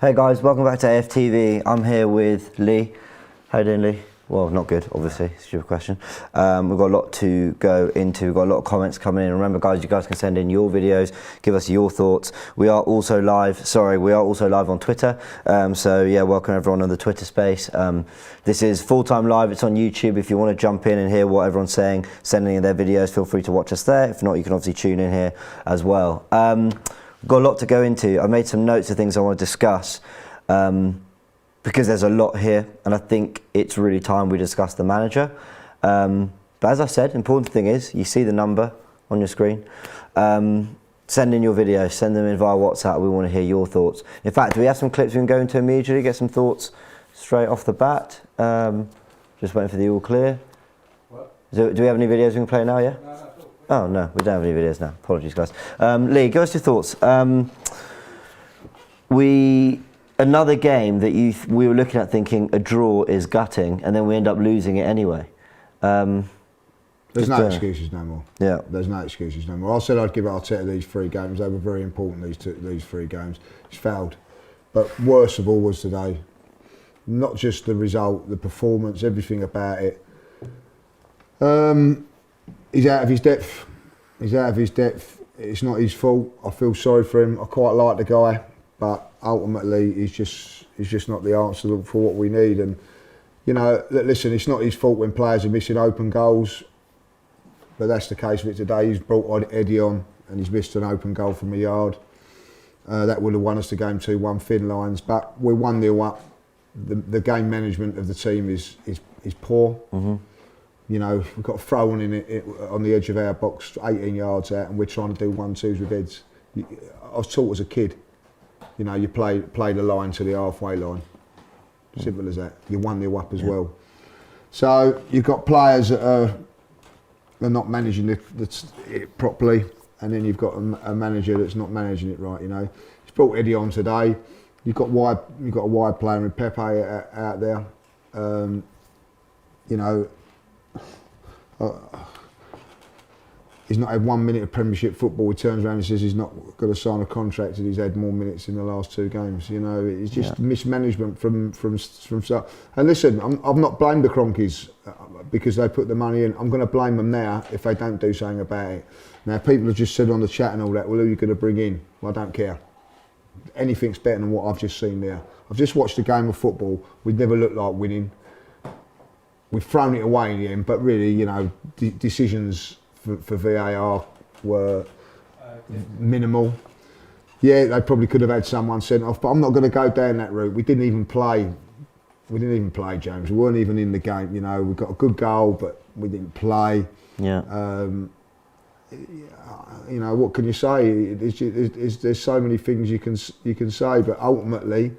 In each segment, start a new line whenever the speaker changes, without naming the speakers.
Hey guys, welcome back to AFTV. I'm here with Lee. How you doing, Lee? Well, not good, obviously. Stupid question. We've got a lot to go into. We've got a lot of comments coming in. Remember, guys, you guys can send in your videos, give us your thoughts. We are also live. We are also live on Twitter. So yeah, welcome everyone on the Twitter space. This is full-time live. It's on YouTube. If you want to jump in and hear what everyone's saying, sending in their videos, feel free to watch us there. If not, you can obviously tune in here as well. We've got a lot to go into. I made some notes of things I want to discuss. Because there's a lot here, and I think it's really time we discuss the manager. But as I said, important thing is, you see the number on your screen. Send in your videos, send them in via WhatsApp. We want to hear your thoughts. In fact, do we have some clips we can go into immediately, get some thoughts straight off the bat? Just waiting for the all clear. What? Do we have any videos we can play now, yeah? No. Oh, no, we don't have any videos now. Apologies, guys. Lee, give us your thoughts. Another game that we were looking at thinking a draw is gutting, and then we end up losing it anyway.
There's no excuses no more.
Yeah.
There's no excuses no more. I said I'd give Arteta these 3 games. They were very important, these 3 games. He's failed. But worst of all was today. Not just the result, the performance, everything about it. He's out of his depth. He's out of his depth. It's not his fault. I feel sorry for him. I quite like the guy, but ultimately he's just not the answer for what we need. And you know, listen, it's not his fault when players are missing open goals, but that's the case with it today. He's brought Eddie on and he's missed an open goal from a yard. That would have won us the game 2-1 thin lines, but we're 1-0 up. The game management of the team is poor. Mm-hmm. You know, we've got a throw on in it on the edge of our box, 18 yards out, and we're trying to do 1-2s with heads. I was taught as a kid, you know, you play the line to the halfway line. Simple as that. You're 1-0 up as well. So you've got players that are not managing it properly, and then you've got a manager that's not managing it right. You know, he's brought Eddie on today. You've got a wide player in Pepe out there. You know. He's not had 1 minute of Premiership football. He turns around and says he's not going to sign a contract and he's had more minutes in the last 2 games. You know, it's just mismanagement from start. And listen, I've not blamed the Cronkies because they put the money in. I'm going to blame them now if they don't do something about it. Now, people have just said on the chat and all that, well, who are you going to bring in? Well, I don't care. Anything's better than what I've just seen there. I've just watched a game of football. We'd never looked like winning. We've thrown it away in the end, but really, you know, decisions for VAR were minimal. Yeah, they probably could have had someone sent off, but I'm not going to go down that route. We didn't even play. We didn't even play, James. We weren't even in the game. You know, we got a good goal, but we didn't play. Yeah. You know, what can you say? There's so many things you can say, but ultimately,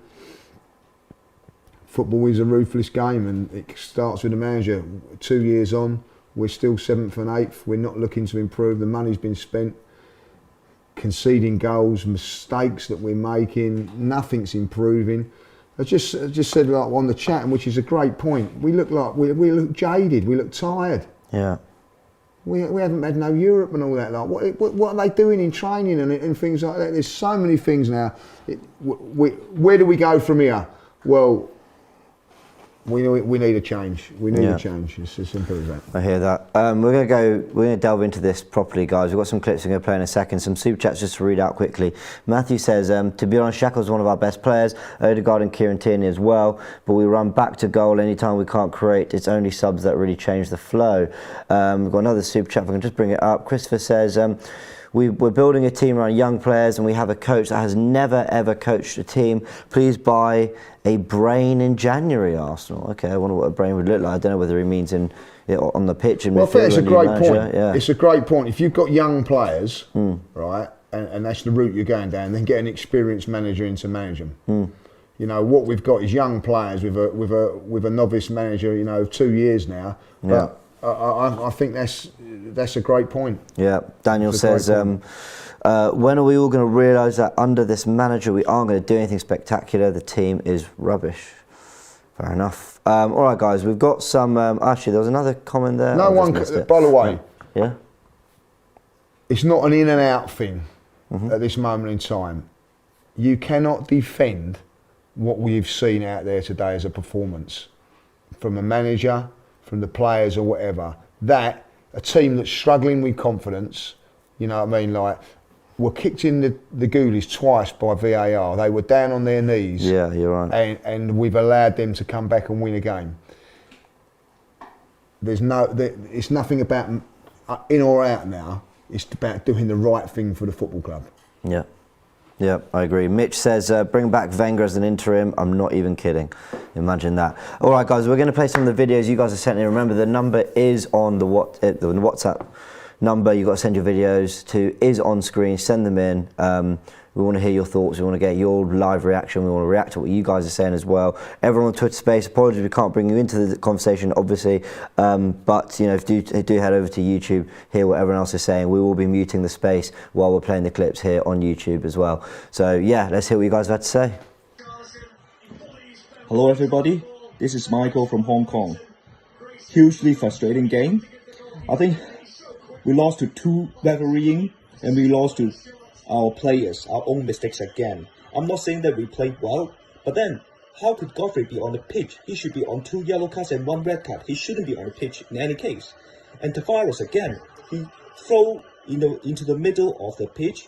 football is a ruthless game, and it starts with the manager. 2 years on, we're still 7th and 8th. We're not looking to improve. The money's been spent. Conceding goals, mistakes that we're making, nothing's improving. I just said like on the chat, which is a great point. We look like we look jaded. We look tired. Yeah. We haven't had no Europe and all that. Like what are they doing in training and things like that? There's so many things now. Where do we go from here? Well, we need a change. We need a change. It's as simple as that.
I hear that. We're gonna delve into this properly, guys. We've got some clips we're gonna play in a second. Some super chats just to read out quickly. Matthew says, to be honest, Xhaka's one of our best players. Odegaard and Kieran Tierney as well. But we run back to goal anytime we can't create. It's only subs that really change the flow. We've got another super chat. If I can just bring it up. Christopher says, we're building a team around young players, and we have a coach that has never ever coached a team. Please buy a brain in January, Arsenal. Okay, I wonder what a brain would look like. I don't know whether he means on the pitch.
Well, I think it's a great point. Yeah. It's a great point. If you've got young players, right, and that's the route you're going down, then get an experienced manager in to manage them. You know, what we've got is young players with a novice manager. You know, 2 years now. But I think that's a great point. Yeah, Daniel says,
when are we all going to realise that under this manager we aren't going to do anything spectacular? The team is rubbish. Fair enough. All right, guys, we've got some. Actually, there was another comment there.
No one. By the way,
yeah,
it's not an in and out thing at this moment in time. You cannot defend what we've seen out there today as a performance from a manager, from the players or whatever. That, a team that's struggling with confidence, you know what I mean, like, were kicked in the goalies twice by VAR. They were down on their knees.
Yeah, you're right.
And we've allowed them to come back and win a game. It's nothing about in or out now. It's about doing the right thing for the football club.
Yeah. Yeah, I agree. Mitch says, bring back Wenger as an interim. I'm not even kidding. Imagine that. All right, guys, we're going to play some of the videos you guys have sent in. Remember, the number is on the WhatsApp number you've got to send your videos to is on screen. Send them in. We want to hear your thoughts. We want to get your live reaction. We want to react to what you guys are saying as well. Everyone on Twitter Space, apologies we can't bring you into the conversation, obviously, but you know, do head over to YouTube, hear what everyone else is saying. We will be muting the space while we're playing the clips here on YouTube as well. So yeah, let's hear what you guys have to say.
Hello everybody, this is Michael from Hong Kong. Hugely frustrating game. I think we lost to two refereeing and we lost to our players, our own mistakes again. I'm not saying that we played well, but then how could Godfrey be on the pitch? He should be on 2 yellow cards and 1 red card. He shouldn't be on the pitch in any case. And Tavares again, he threw into the middle of the pitch.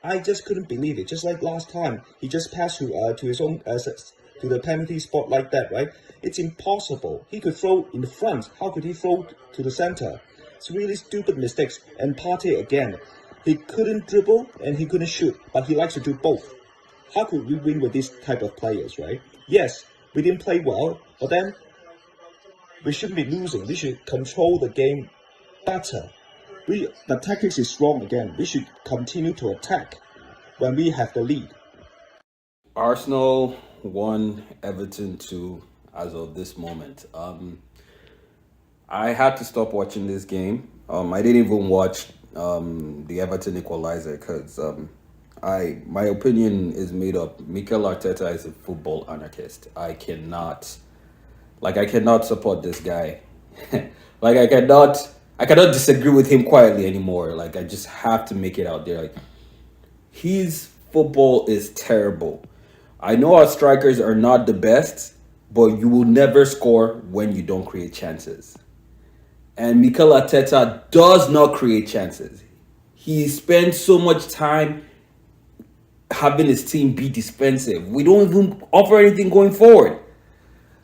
I just couldn't believe it. Just like last time, he just passed to his own to the penalty spot like that, right? It's impossible. He could throw in the front. How could he throw to the center? It's really stupid mistakes. And Partey again, he couldn't dribble and he couldn't shoot, but he likes to do both. How could we win with these type of players, right? Yes, we didn't play well, but then we shouldn't be losing. We should control the game better. The tactics is wrong again. We should continue to attack when we have the lead.
Arsenal 1, Everton 2 as of this moment. I had to stop watching this game. I didn't even watch the Everton equalizer because my opinion is made up. Mikel Arteta is a football anarchist. I cannot support this guy. I cannot disagree with him quietly anymore. Like, I just have to make it out there. Like, his football is terrible. I know our strikers are not the best, but you will never score when you don't create chances. And Mikel Arteta does not create chances. He spends so much time having his team be defensive. We don't even offer anything going forward.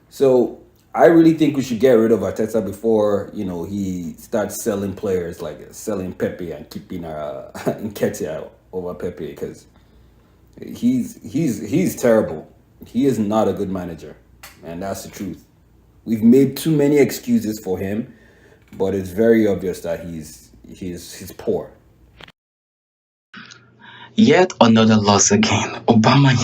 So I really think we should get rid of Arteta before, you know, he starts selling players, like selling Pepe and keeping Nketiah over Pepe, because he's terrible. He is not a good manager, and that's the truth. We've made too many excuses for him, but it's very obvious that he's poor.
Yet another loss again. Obama.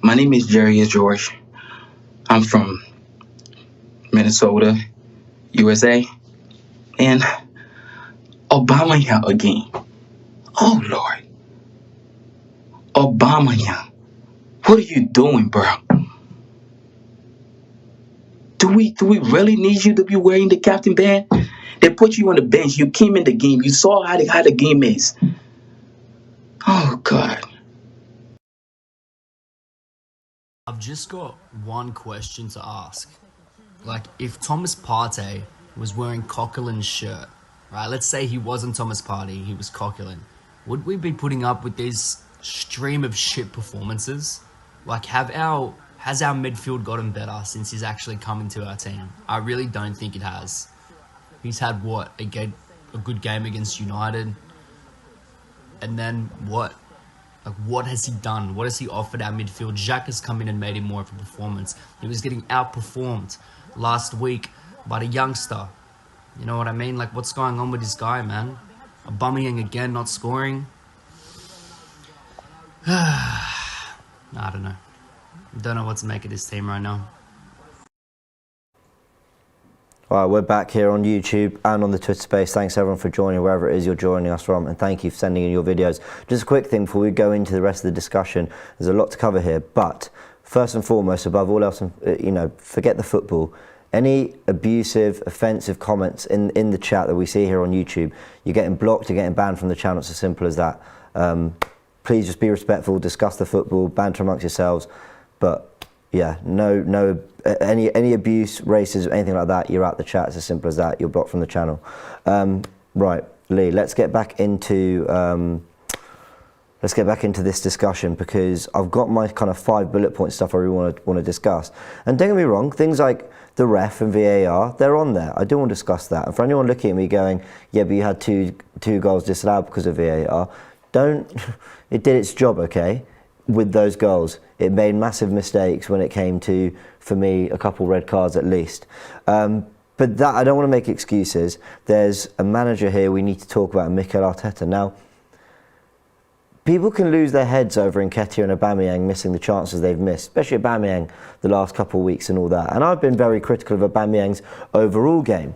My name is Jerry George. I'm from Minnesota, USA. And Obama again. Oh, Lord. Obama. What are you doing, bro? Do we really need you to be wearing the captain band? They put you on the bench. You came in the game. You saw how the game is. Oh, God.
I've just got one question to ask. Like, if Thomas Partey was wearing Coquelin's shirt, right? Let's say he wasn't Thomas Partey, he was Coquelin. Would we be putting up with this stream of shit performances? Like, has our midfield gotten better since he's actually come into our team? I really don't think it has. He's had, a good game against United. And then what? Like, what has he done? What has he offered our midfield? Jacques has come in and made him more of a performance. He was getting outperformed last week by the youngster. You know what I mean? Like, what's going on with this guy, man? Aubameyang again, not scoring. I don't know. Don't know what to make of this team right now.
All right, we're back here on YouTube and on the Twitter space. Thanks everyone for joining wherever it is you're joining us from, and thank you for sending in your videos. Just a quick thing before we go into the rest of the discussion. There's a lot to cover here, but first and foremost, above all else, forget the football. Any abusive, offensive comments in the chat that we see here on YouTube, you're getting blocked, you're getting banned from the channel. It's as simple as that. please just be respectful, discuss the football, banter amongst yourselves. But yeah, no, any abuse, racism, anything like that, you're out the chat. It's as simple as that. You're blocked from the channel. Right, Lee, let's get back into this discussion, because I've got my kind of 5 bullet point stuff I really want to discuss. And don't get me wrong, things like the ref and VAR, they're on there. I do want to discuss that. And for anyone looking at me going, yeah, but you had two goals disallowed because of VAR, it did its job, okay, with those goals. It made massive mistakes when it came to, for me, a couple red cards at least. But that, I don't want to make excuses. There's a manager here we need to talk about, Mikel Arteta. Now, people can lose their heads over Nketiah and Aubameyang missing the chances they've missed, especially Aubameyang the last couple of weeks and all that. And I've been very critical of Aubameyang's overall game.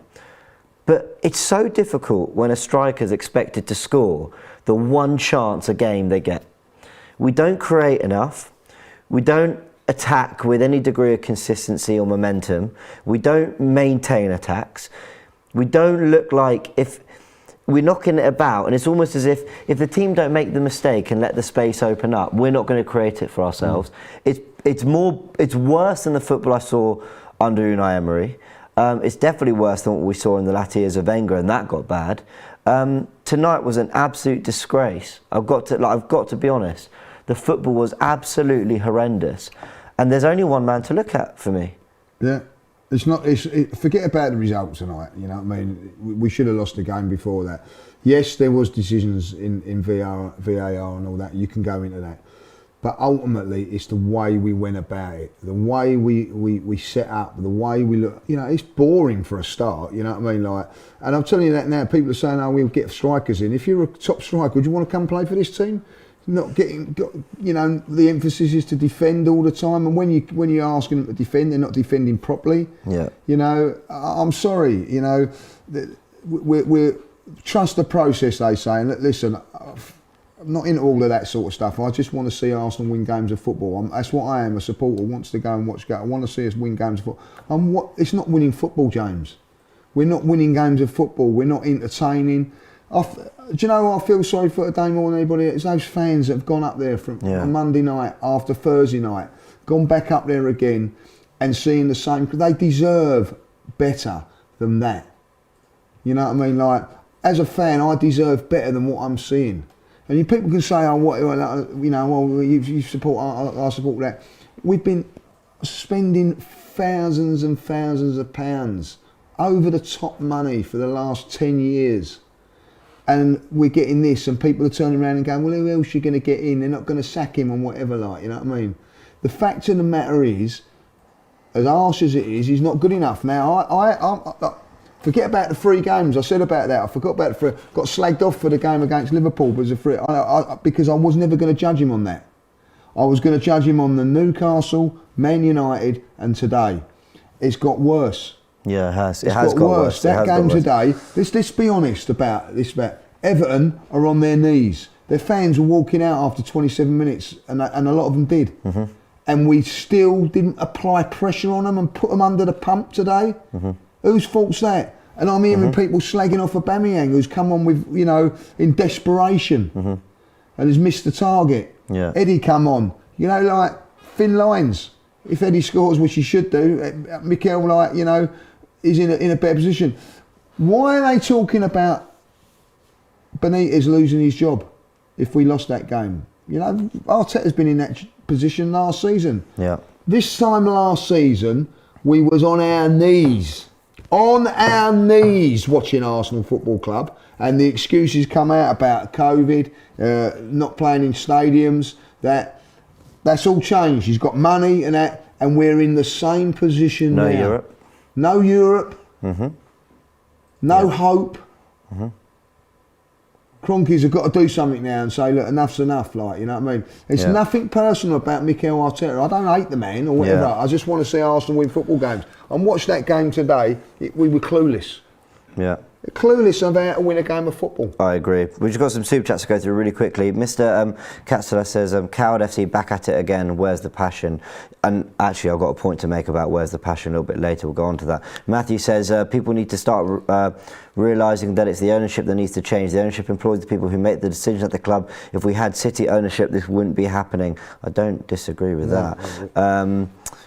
But it's so difficult when a striker's expected to score the one chance a game they get. We don't create enough. We don't attack with any degree of consistency or momentum. We don't maintain attacks. We don't look like, if we're knocking it about, and it's almost as if the team don't make the mistake and let the space open up, we're not going to create it for ourselves. It's worse than the football I saw under Unai Emery. It's definitely worse than what we saw in the latter years of Wenger, and that got bad. Tonight was an absolute disgrace. I've got to be honest. The football was absolutely horrendous, and there's only one man to look at for me. Yeah.
Forget about the results tonight. You know what I mean? We should have lost the game before that. Yes, there was decisions in VAR and all that. You can go into that, but ultimately, it's the way we went about it, the way we set up, the way we look. You know, it's boring for a start. You know what I mean? Like, and I'm telling you that now. People are saying, "Oh, we'll get strikers in." If you're a top striker, would you want to come play for this team? Not getting, you know, the emphasis is to defend all the time, and when you're asking them to defend, they're not defending properly.
Yeah.
You know, I'm sorry. You know, we trust the process, they say. And listen, I'm not into all of that sort of stuff. I just want to see Arsenal win games of football. That's what I am. A supporter wants to go and watch. I want to see us win games of football. It's not winning football, James. We're not winning games of football. We're not entertaining. Do you know what I feel sorry for today more than anybody? It's those fans that have gone up there from on Monday night after Thursday night, gone back up there again and seeing the same. They deserve better than that. You know what I mean? Like, as a fan, I deserve better than what I'm seeing. And people can say, "Oh, what? You know, well, you support. I support that." We've been spending thousands and thousands of pounds, over the top money for the last 10 years. And we're getting this, and people are turning around and going, "Well, who else are you going to get in? They're not going to sack him and whatever, like, you know what I mean?" The fact of the matter is, as harsh as it is, he's not good enough. Now, I forget about the 3 games. I said about that. I forgot about the 3. Got slagged off for the game against Liverpool because I was never going to judge him on that. I was going to judge him on the Newcastle, Man United, and today. It's got worse.
Yeah, it has.
It has got worse. That game today, let's be honest about this. Everton are on their knees. Their fans were walking out after 27 minutes, and a lot of them did. Mm-hmm. And we still didn't apply pressure on them and put them under the pump today. Mm-hmm. Whose fault's that? And I'm hearing people slagging off Aubameyang, who's come on with, you know, in desperation and has missed the target.
Yeah.
Eddie come on, you know, like thin lines. If Eddie scores, which he should do, Mikel, like, you know, is in a better position. Why are they talking about Benitez losing his job if we lost that game? You know, Arteta's been in that position last season.
Yeah.
This time last season, we was on our knees watching Arsenal Football Club, and the excuses come out about COVID, not playing in stadiums. That's all changed. He's got money and that, and we're in the same position now. No Europe. No hope. Cronkies have got to do something now and say, look, enough's enough, like, you know what I mean? It's nothing personal about Mikel Arteta. I don't hate the man or whatever. I just want to see Arsenal win football games. And watch that game today, we were clueless.
Yeah.
They're clueless of how to win a game of football.
I agree. We've just got some super chats to go through really quickly. Mr. Katsula says, Coward FC back at it again, where's the passion? And actually, I've got a point to make about where's the passion a little bit later. We'll go on to that. Matthew says, people need to start realising that it's the ownership that needs to change. The ownership employs the people who make the decisions at the club. If we had City ownership, this wouldn't be happening. I don't disagree with that.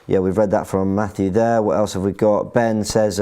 Yeah, we've read that from Matthew there. What else have we got? Ben says,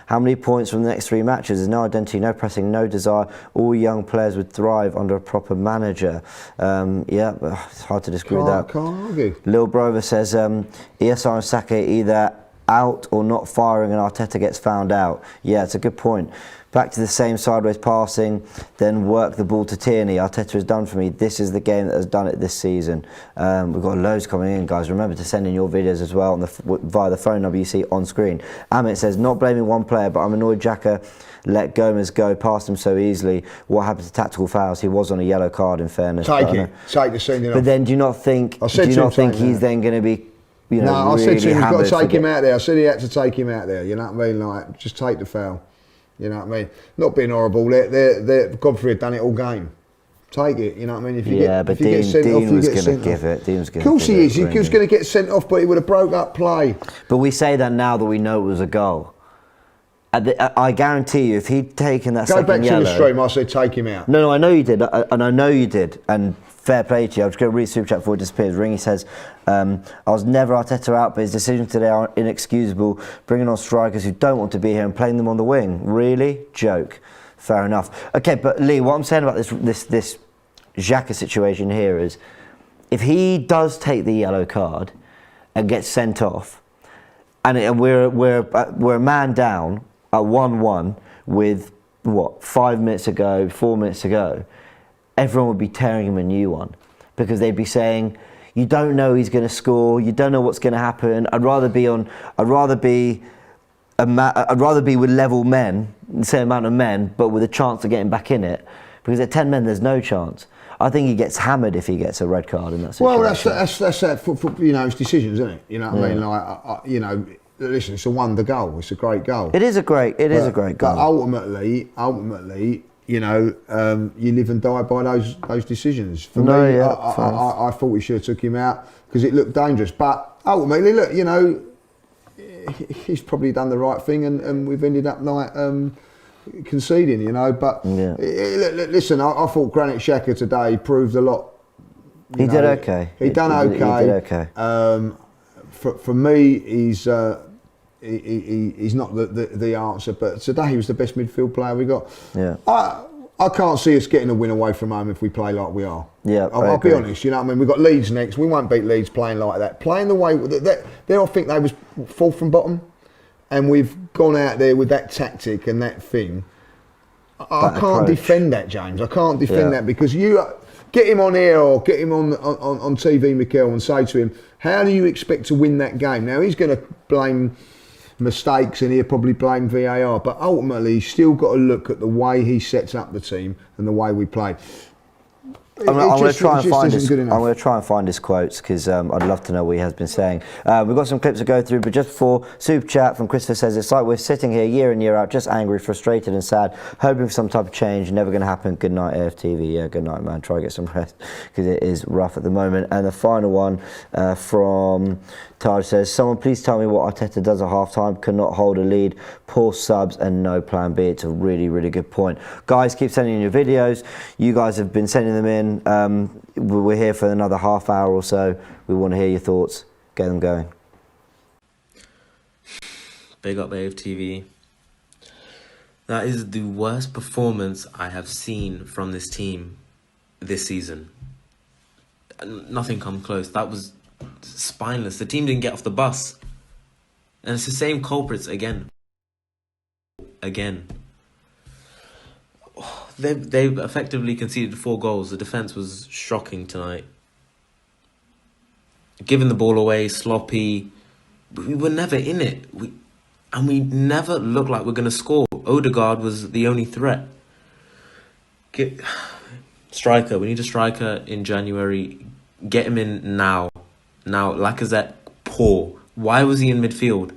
how many points from the next 3 matches? There's no identity, no pressing, no desire. All young players would thrive under a proper manager. Yeah, it's hard to disagree with that.
Can't argue.
Lil Brover says, ESR and Saka either out or not firing and Arteta gets found out. Yeah, it's a good point. Back to the same sideways passing, then work the ball to Tierney. Arteta has done for me. This is the game that has done it this season. We've got loads coming in, guys. Remember to send in your videos as well via the phone number you see on screen. Amit says, not blaming one player, but I'm annoyed Xhaka let Gomez go past him so easily. What happened to tactical fouls? He was on a yellow card, in fairness.
Take the sending off.
But then do you not think he's then going to be, you know,
no,
really
I said to him, you've got to take him
out?
out there. I said he had to take him out there. You know what I mean? Like, just take the foul. You know what I mean? Not being horrible. They're Godfrey had done it all game. Take it. You know what I mean? If you get sent off, you get sent off.
Dean was going to give it.
Of course he is. He was going to get sent off, but he would have broke up play.
But we say that now that we know it was a goal. I guarantee you, if he'd taken that second yellow...
Go back to the stream, I said take him out.
No, I know you did, and I know you did, and fair play to you. I'm just going to read super chat before it disappears. Ringy says, I was never Arteta out, but his decisions today are inexcusable. Bringing on strikers who don't want to be here and playing them on the wing. Really? Joke. Fair enough. Okay, but Lee, what I'm saying about this Xhaka situation here is, if he does take the yellow card and gets sent off, and we're a man down at 1-1 with, 5 minutes to go, 4 minutes to go, everyone would be tearing him a new one, because they'd be saying, you don't know he's going to score, you don't know what's going to happen. I'd rather be with level men, the same amount of men, but with a chance of getting back in it, because at 10 men there's no chance. I think he gets hammered if he gets a red card in that situation.
Well, that's that. You know, it's decisions, isn't it? You know what I mean? Like, you know, listen, it's a wonder goal. It's a great goal.
It is a great goal.
But ultimately, you know, you live and die by those decisions. For me, I thought we should have took him out because it looked dangerous. But ultimately, look, you know, he's probably done the right thing, and we've ended up like conceding, you know. But listen, I thought Granit Xhaka today proved a lot.
He did okay.
He did okay. For me, he's not the answer, but today he was the best midfield player we got. Yeah. I can't see us getting a win away from home if we play like we are.
Yeah,
I'll be honest. You know what I mean? We've got Leeds next. We won't beat Leeds playing like that. Playing the way that I think they was fourth from bottom, and we've gone out there with that tactic and that thing. I can't defend that, James. I can't defend that, because you get him on here or get him on TV, Mikel, and say to him, how do you expect to win that game? Now, he's going to blame mistakes and he'll probably blame VAR, but ultimately he's still got to look at the way he sets up the team and the way we play.
I'm going to try and find his quotes, because I'd love to know what he has been saying. We've got some clips to go through, but just before, super chat from Christopher says, it's like we're sitting here year in, year out, just angry, frustrated and sad, hoping for some type of change. Never going to happen. Good night, AFTV. Yeah, good night, man. Try to get some rest, because it is rough at the moment. And the final one from Taj says, someone please tell me what Arteta does at half-time. Cannot hold a lead, poor subs and no plan B. It's a really, really good point. Guys, keep sending in your videos. You guys have been sending them in. We're here for another half hour or so. We want to hear your thoughts. Get them going.
Big up AFTV. That is the worst performance I have seen from this team this season. Nothing come close. That was spineless. The team didn't get off the bus. And it's the same culprits again. They've effectively conceded 4 goals. The defence was shocking tonight. Giving the ball away, sloppy. We were never in it. We never looked like we're going to score. Odegaard was the only threat. Striker. We need a striker in January. Get him in now. Now, Lacazette, poor. Why was he in midfield?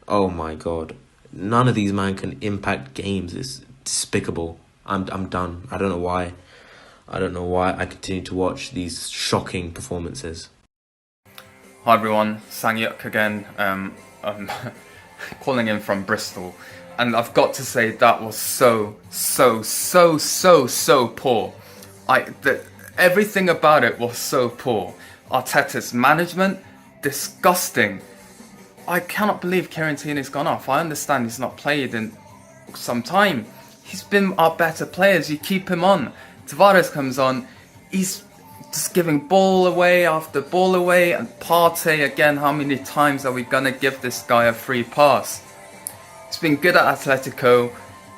Oh my God. None of these men can impact games. It's despicable. I'm done. I don't know why. I don't know why I continue to watch these shocking performances.
Hi everyone, Sang-Yuk again. I'm calling in from Bristol, and I've got to say that was so poor. Everything about it was so poor. Arteta's management, disgusting. I cannot believe Kieran Tierney's gone off. I understand he's not played in some time. He's been our better players. You keep him on. Tavares comes on. He's just giving ball away after ball away. And Partey again. How many times are we gonna give this guy a free pass? He's been good at Atletico.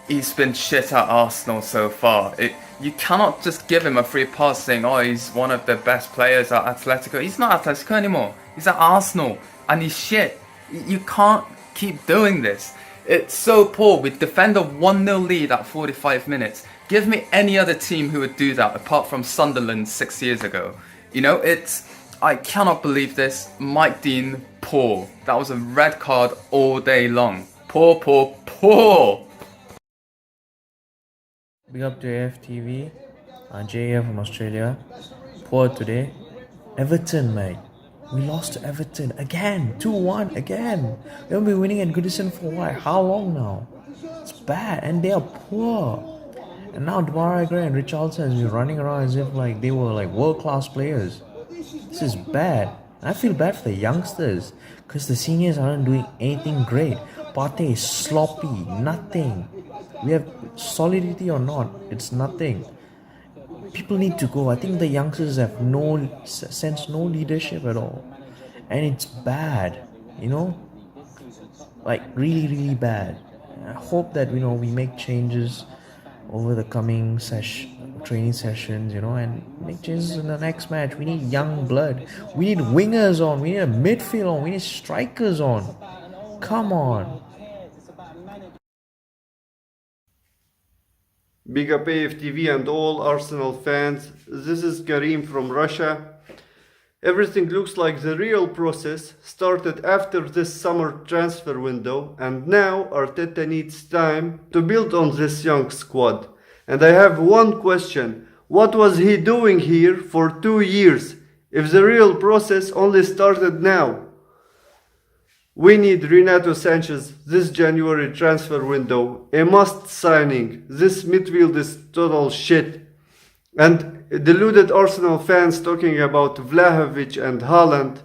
He's been shit at Arsenal so far. You cannot just give him a free pass saying, oh, he's one of the best players at Atletico. He's not Atletico anymore. He's at Arsenal and he's shit. You can't keep doing this. It's so poor. We defend a 1-0 lead at 45 minutes. Give me any other team who would do that apart from Sunderland 6 years ago. You know, I cannot believe this. Mike Dean, poor. That was a red card all day long. Poor.
Big up to AFTV, Jay here from Australia. Poor today. Everton, mate. We lost to Everton again, 2-1 again. We haven't been winning at Goodison for what? How long now? It's bad, and they are poor. And now Demarai Gray and Richarlison has been running around as if like they were like world-class players. This is bad. I feel bad for the youngsters because the seniors aren't doing anything great. Partey is sloppy, nothing. We have solidity or not, it's nothing. People need to go. I think the youngsters have no leadership at all, and it's bad, you know, like really bad. I hope that we make changes over the coming training sessions, and make changes in the next match. We need young blood. We need wingers on. We need a midfield on. We need strikers on. Come on.
Big up AFTV and all Arsenal fans. This is Karim from Russia. Everything looks like the real process started after this summer transfer window, and now Arteta needs time to build on this young squad. And I have one question. What was he doing here for 2 years if the real process only started now? We need Renato Sanchez this January transfer window, a must signing. This midfield is total shit. And deluded Arsenal fans talking about Vlahovic and Haaland.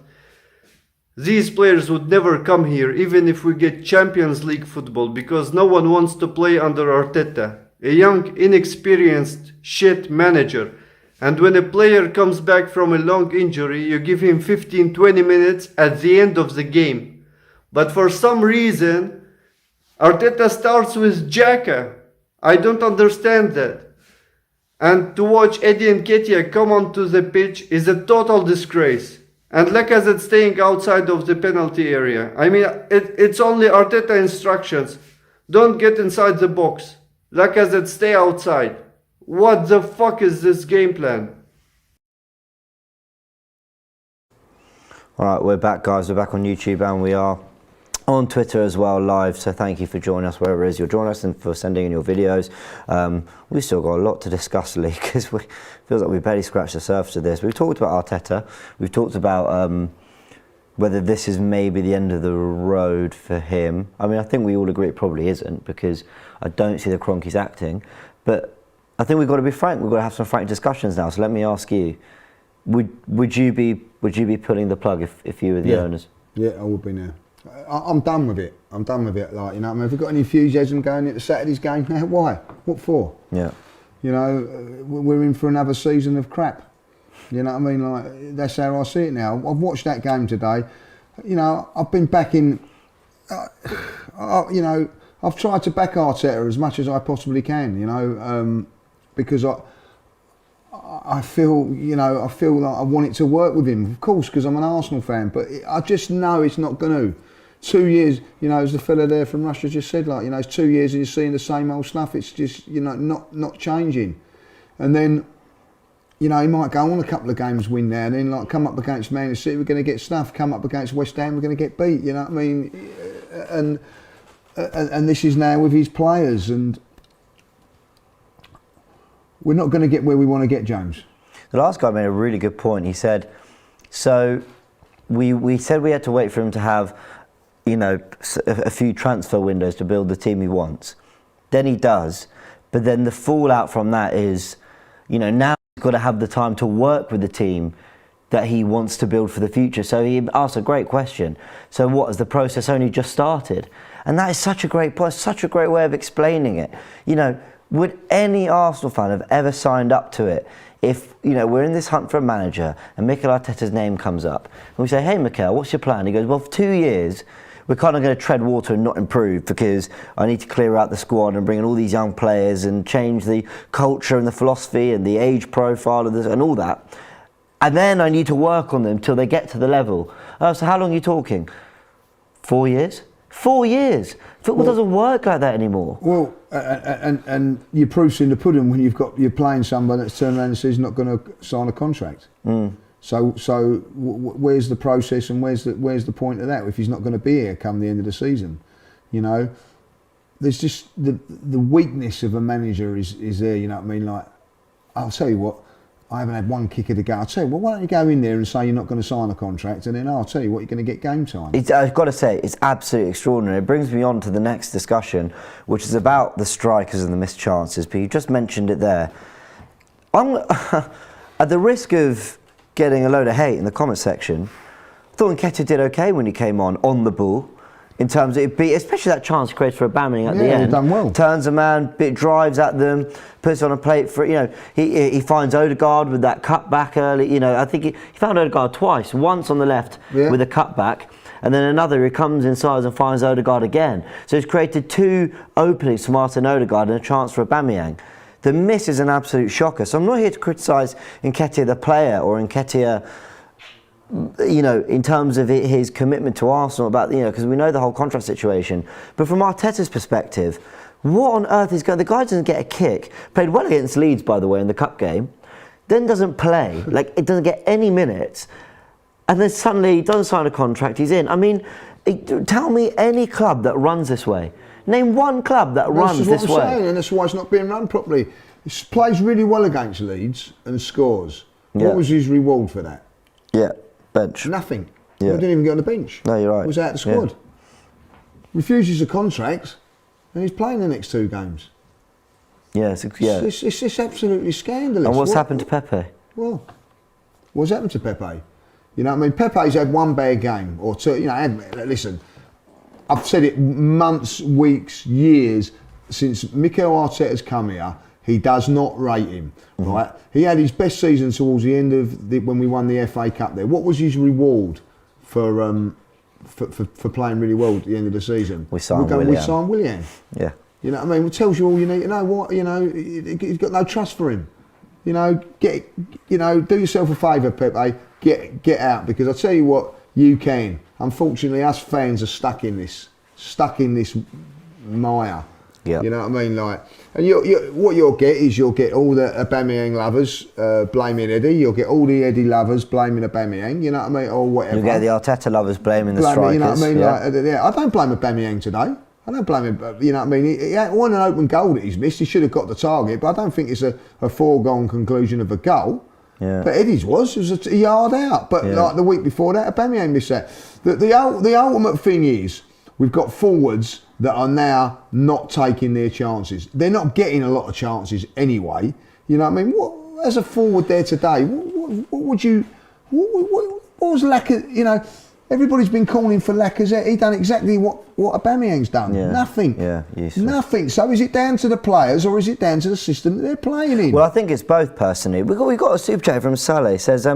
These players would never come here even if we get Champions League football, because no one wants to play under Arteta, a young, inexperienced shit manager. And when a player comes back from a long injury, you give him 15-20 minutes at the end of the game. But for some reason, Arteta starts with Xhaka. I don't understand that. And to watch Eddie Nketiah come onto the pitch is a total disgrace. And Lacazette staying outside of the penalty area. I mean, it's only Arteta instructions. Don't get inside the box. Lacazette, stay outside. What the fuck is this game plan?
Alright, we're back, guys. We're back on YouTube and we are on Twitter as well, live. So thank you for joining us wherever it is you're joining us and for sending in your videos. We've still got a lot to discuss, Lee, because it feels like we barely scratched the surface of this. We've talked about Arteta. We've talked about whether this is maybe the end of the road for him. I mean, I think we all agree it probably isn't, because I don't see the Kroenkes acting. But I think we've got to be frank. We've got to have some frank discussions now. So let me ask you: Would you be pulling the plug if you were the owners?
Yeah, I would be now. I'm done with it. Like, I mean, have we got any enthusiasm going into Saturday's game now? Why? What for?
Yeah.
We're in for another season of crap. You know what I mean? Like, that's how I see it now. I've watched that game today. I've been backing. I've tried to back Arteta as much as I possibly can. Because I feel like I want it to work with him, of course, because I'm an Arsenal fan. But I just know it's not going to. 2 years, as the fella there from Russia just said, it's 2 years and you're seeing the same old stuff. It's just, not changing. And then, he might go on a couple of games, win there, and then come up against Man City, we're going to get stuff. Come up against West Ham, we're going to get beat. You know what I mean? And this is now with his players, and we're not going to get where we want to get, James.
The last guy made a really good point. He said, so we said we had to wait for him to have, you know, a few transfer windows to build the team he wants. Then he does, but then the fallout from that is, you know, now he's got to have the time to work with the team that he wants to build for the future. So he asked a great question. So what, has the process only just started? And that is such a great point, such a great way of explaining it. You know, would any Arsenal fan have ever signed up to it if, you know, we're in this hunt for a manager and Mikel Arteta's name comes up and we say, hey Mikel, what's your plan? He goes, well, for 2 years we're kind of going to tread water and not improve because I need to clear out the squad and bring in all these young players and change the culture and the philosophy and the age profile of this and all that. And then I need to work on them till they get to the level. So how long are you talking? 4 years? 4 years. Football doesn't work like that anymore.
Well, and your proof's in the pudding when you're playing someone that's turned around and says he's not going to sign a contract. So where's the process and where's the point of that if he's not going to be here come the end of the season? You know, there's just the weakness of a manager is there. You know what I mean? Like, I'll tell you what. I haven't had one kick of the goal. I'll tell you, well, why don't you go in there and say you're not going to sign a contract, and then I'll tell you what, you're going to get game time.
I've got to say, it's absolutely extraordinary. It brings me on to the next discussion, which is about the strikers and the missed chances. But you just mentioned it there. At the risk of getting a load of hate in the comment section, I thought Nketiah did okay when he came on the ball. In terms of especially that chance created for Aubameyang at the end.
Done well.
Turns a man, drives at them, puts on a plate for, you know, he finds Odegaard with that cutback early. You know, I think he found Odegaard twice. Once on the left with a cutback, and then another he comes inside and finds Odegaard again. So he's created 2 openings for Martin Odegaard and a chance for Aubameyang. The miss is an absolute shocker. So I'm not here to criticise Nketiah the player or Nketiah, you know, in terms of his commitment to Arsenal, about, you know, because we know the whole contract situation. But from Arteta's perspective, what on earth is going? The guy doesn't get a kick. Played well against Leeds, by the way, in the cup game. Then doesn't play. Like, it doesn't get any minutes. And then suddenly he doesn't sign a contract. He's in. I mean, tell me any club that runs this way. Name one club that runs this way.
That's what I'm saying, and that's why it's not being run properly. He plays really well against Leeds and scores.
Yeah.
What was his reward for that?
Yeah. Bench.
Nothing.
Yeah.
He didn't even get on the bench.
No, you're right.
He was out of the squad. Yeah. Refuses a contract, and he's playing the next 2 games.
Yeah,
it's absolutely scandalous.
And what's happened to Pepe?
Well, what's happened to Pepe? You know what I mean? Pepe's had 1 bad game or 2. You know, listen, I've said it months, weeks, years since Mikel Arteta's come here. He does not rate him, right? He had his best season towards the end of when we won the FA Cup there. What was his reward for playing really well at the end of the season?
We signed
Willian.
Yeah.
You know what I mean? It tells you all you need to know. What, you know, he's got no trust for him. You know, do yourself a favour, Pepe. Get out, because I tell you what, you can. Unfortunately, us fans are stuck in this mire.
Yeah.
You know what I mean? Like, and what you'll get all the Aubameyang lovers blaming Eddie. You'll get all the Eddie lovers blaming Aubameyang. You know what I mean? Or whatever.
You'll get the Arteta lovers blaming the strikers.
You know what I mean? Yeah. Like, I don't blame Aubameyang today. I don't blame him. You know what I mean? It wasn't an open goal that he's missed. He should have got the target, but I don't think it's a foregone conclusion of a goal.
Yeah.
But Eddie's was a yard out. But like the week before that, Aubameyang missed that. The ultimate thing is, we've got forwards that are now not taking their chances. They're not getting a lot of chances anyway. You know what I mean? What, as a forward there today, what was Lacazette? You know, everybody's been calling for Lacazette. He done exactly what Aubameyang's done.
Yeah.
Nothing.
Yeah, useful.
Nothing. So is it down to the players or is it down to the system that they're playing in?
Well, I think it's both, personally. We've got a super chat from Saleh. It says,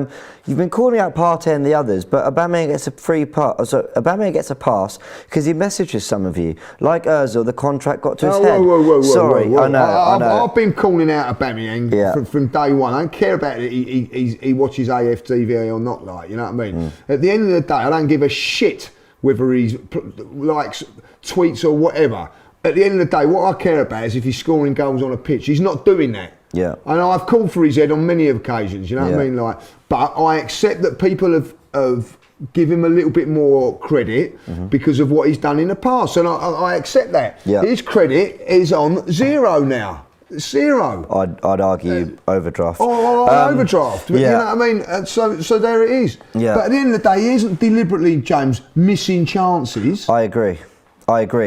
you've been calling out Partey and the others, but Aubameyang gets a free pass. So Aubameyang gets a pass because he messages some of you. Like Ozil, the contract got to his head.
Whoa.
Sorry, I know.
I've been calling out Aubameyang from day one. I don't care about it. He watches AFTV or not, like, you know what I mean? At the end of the day, I don't give a shit whether he likes tweets or whatever. At the end of the day, what I care about is if he's scoring goals on a pitch. He's not doing that.
Yeah.
And I've called for his head on many occasions, you know what I mean? Like, but I accept that people have give him a little bit more credit because of what he's done in the past, and I accept that.
Yeah.
His credit is on 0 now. Zero.
I'd argue overdraft.
Overdraft. But
yeah.
You know what I mean? So there it is.
Yeah.
But at the end of the day, he isn't deliberately, James, missing chances.
I agree.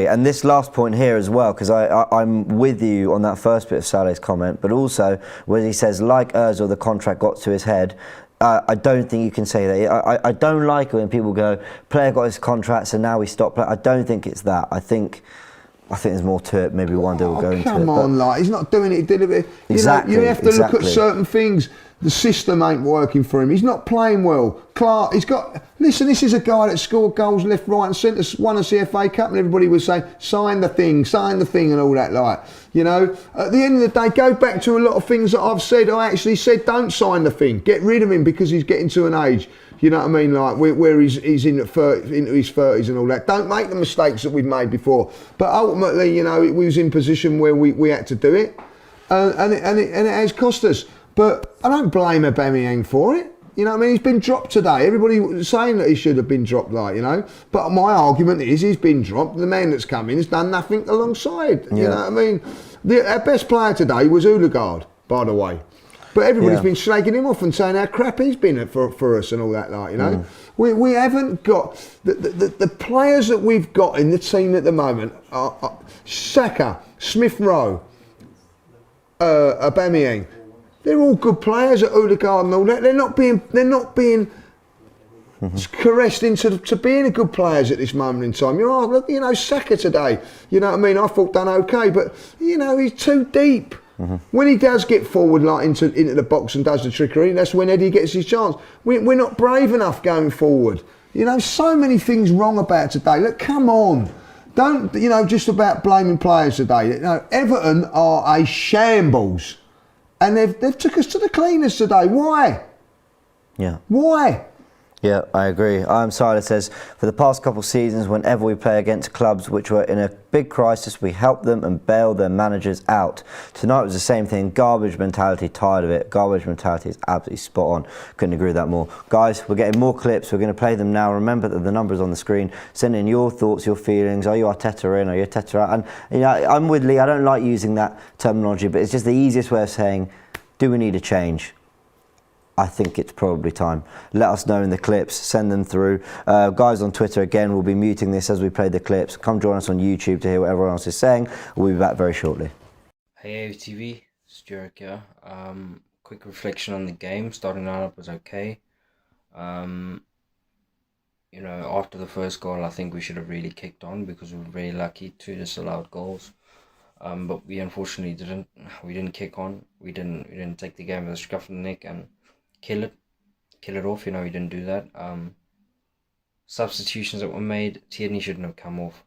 And this last point here as well, because I'm with you on that first bit of Saleh's comment, but also when he says, like Ozil, the contract got to his head. I don't think you can say that. I don't like it when people go, player got his contract, so now we stop playing. I don't think it's that. I think there's more to it. Maybe one day we'll go into it.
Come on, like, he's not doing it deliberately.
Exactly.
You have to look at certain things. The system ain't working for him. He's not playing well. Clark, listen, this is a guy that scored goals left, right and centre, won us the FA Cup, and everybody was saying, sign the thing and all that, like. You know, at the end of the day, go back to a lot of things that I've said. I actually said, don't sign the thing. Get rid of him because he's getting to an age, you know what I mean, like where he's into his 30s and all that. Don't make the mistakes that we've made before. But ultimately, you know, we was in a position where we had to do it, and it has cost us. But I don't blame Aubameyang for it. You know what I mean? He's been dropped today. Everybody was saying that he should have been dropped, like, you know. But my argument is he's been dropped. The man that's come in has done nothing alongside. You know what I mean? Our best player today was Odegaard, by the way. But everybody's been slagging him off and saying how crap he's been for us and all that, like, you know. We haven't got... The players that we've got in the team at the moment are Saka, Smith Rowe, Aubameyang. They're all good players at Odegaard and all that. They're not being caressed into being a good players at this moment in time. You know, Saka today, you know what I mean? I thought done okay, but you know, he's too deep. When he does get forward, like into the box and does the trickery, that's when Eddie gets his chance. We're not brave enough going forward. You know, so many things wrong about today. Look, come on. Don't, you know, just about blaming players today. You know, Everton are a shambles. And they've took us to the cleaners today. Why?
Yeah.
Why?
Yeah, I agree. Silas says, for the past couple of seasons, whenever we play against clubs which were in a big crisis, we help them and bail their managers out. Tonight was the same thing. Garbage mentality, tired of it. Garbage mentality is absolutely spot on. Couldn't agree with that more. Guys, we're getting more clips. We're going to play them now. Remember that the number's on the screen. Send in your thoughts, your feelings. Are you Arteta in? Are you Arteta out? And you know, I'm with Lee. I don't like using that terminology, but it's just the easiest way of saying, do we need a change? I think it's probably time. Let us know in the clips, send them through. Guys on Twitter, again, we'll be muting this as we play the clips. Come join us on YouTube to hear what everyone else is saying. We'll be back very shortly.
Hey AFTV, Stuart here. Quick reflection on the game. Starting lineup was okay. You know, after the first goal, I think we should have really kicked on because we were very lucky to disallowed goals. But we unfortunately didn't. We didn't kick on. We didn't take the game with a scruff of the neck and kill it off. You know, we didn't do that. Substitutions that were made, Tierney shouldn't have come off,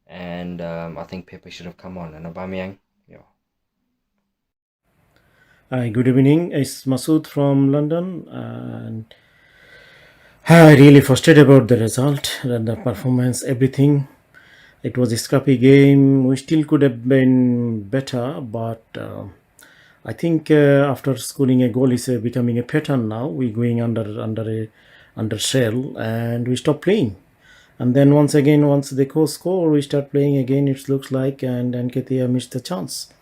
and I think Pepe should have come on, and Aubameyang. Yeah.
Hi, good evening. It's Masood from London, and I really frustrated about the result and the performance, everything. It was a scrappy game. We still could have been better, but I think after scoring a goal is becoming a pattern now. We're going under shell and we stop playing. And then once they score, we start playing again. It looks like, and Nketiah missed the chance.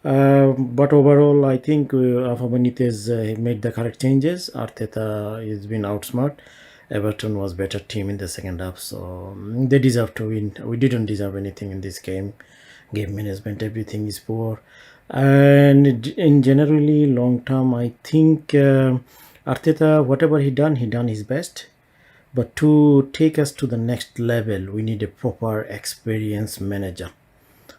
But overall, I think Rafa Benitez made the correct changes. Arteta has been outsmart. Everton was better team in the second half, so they deserve to win. We didn't deserve anything in this game. Game management, everything is poor. And in generally long term, I think Arteta, whatever he done his best. But to take us to the next level, we need a proper experienced manager.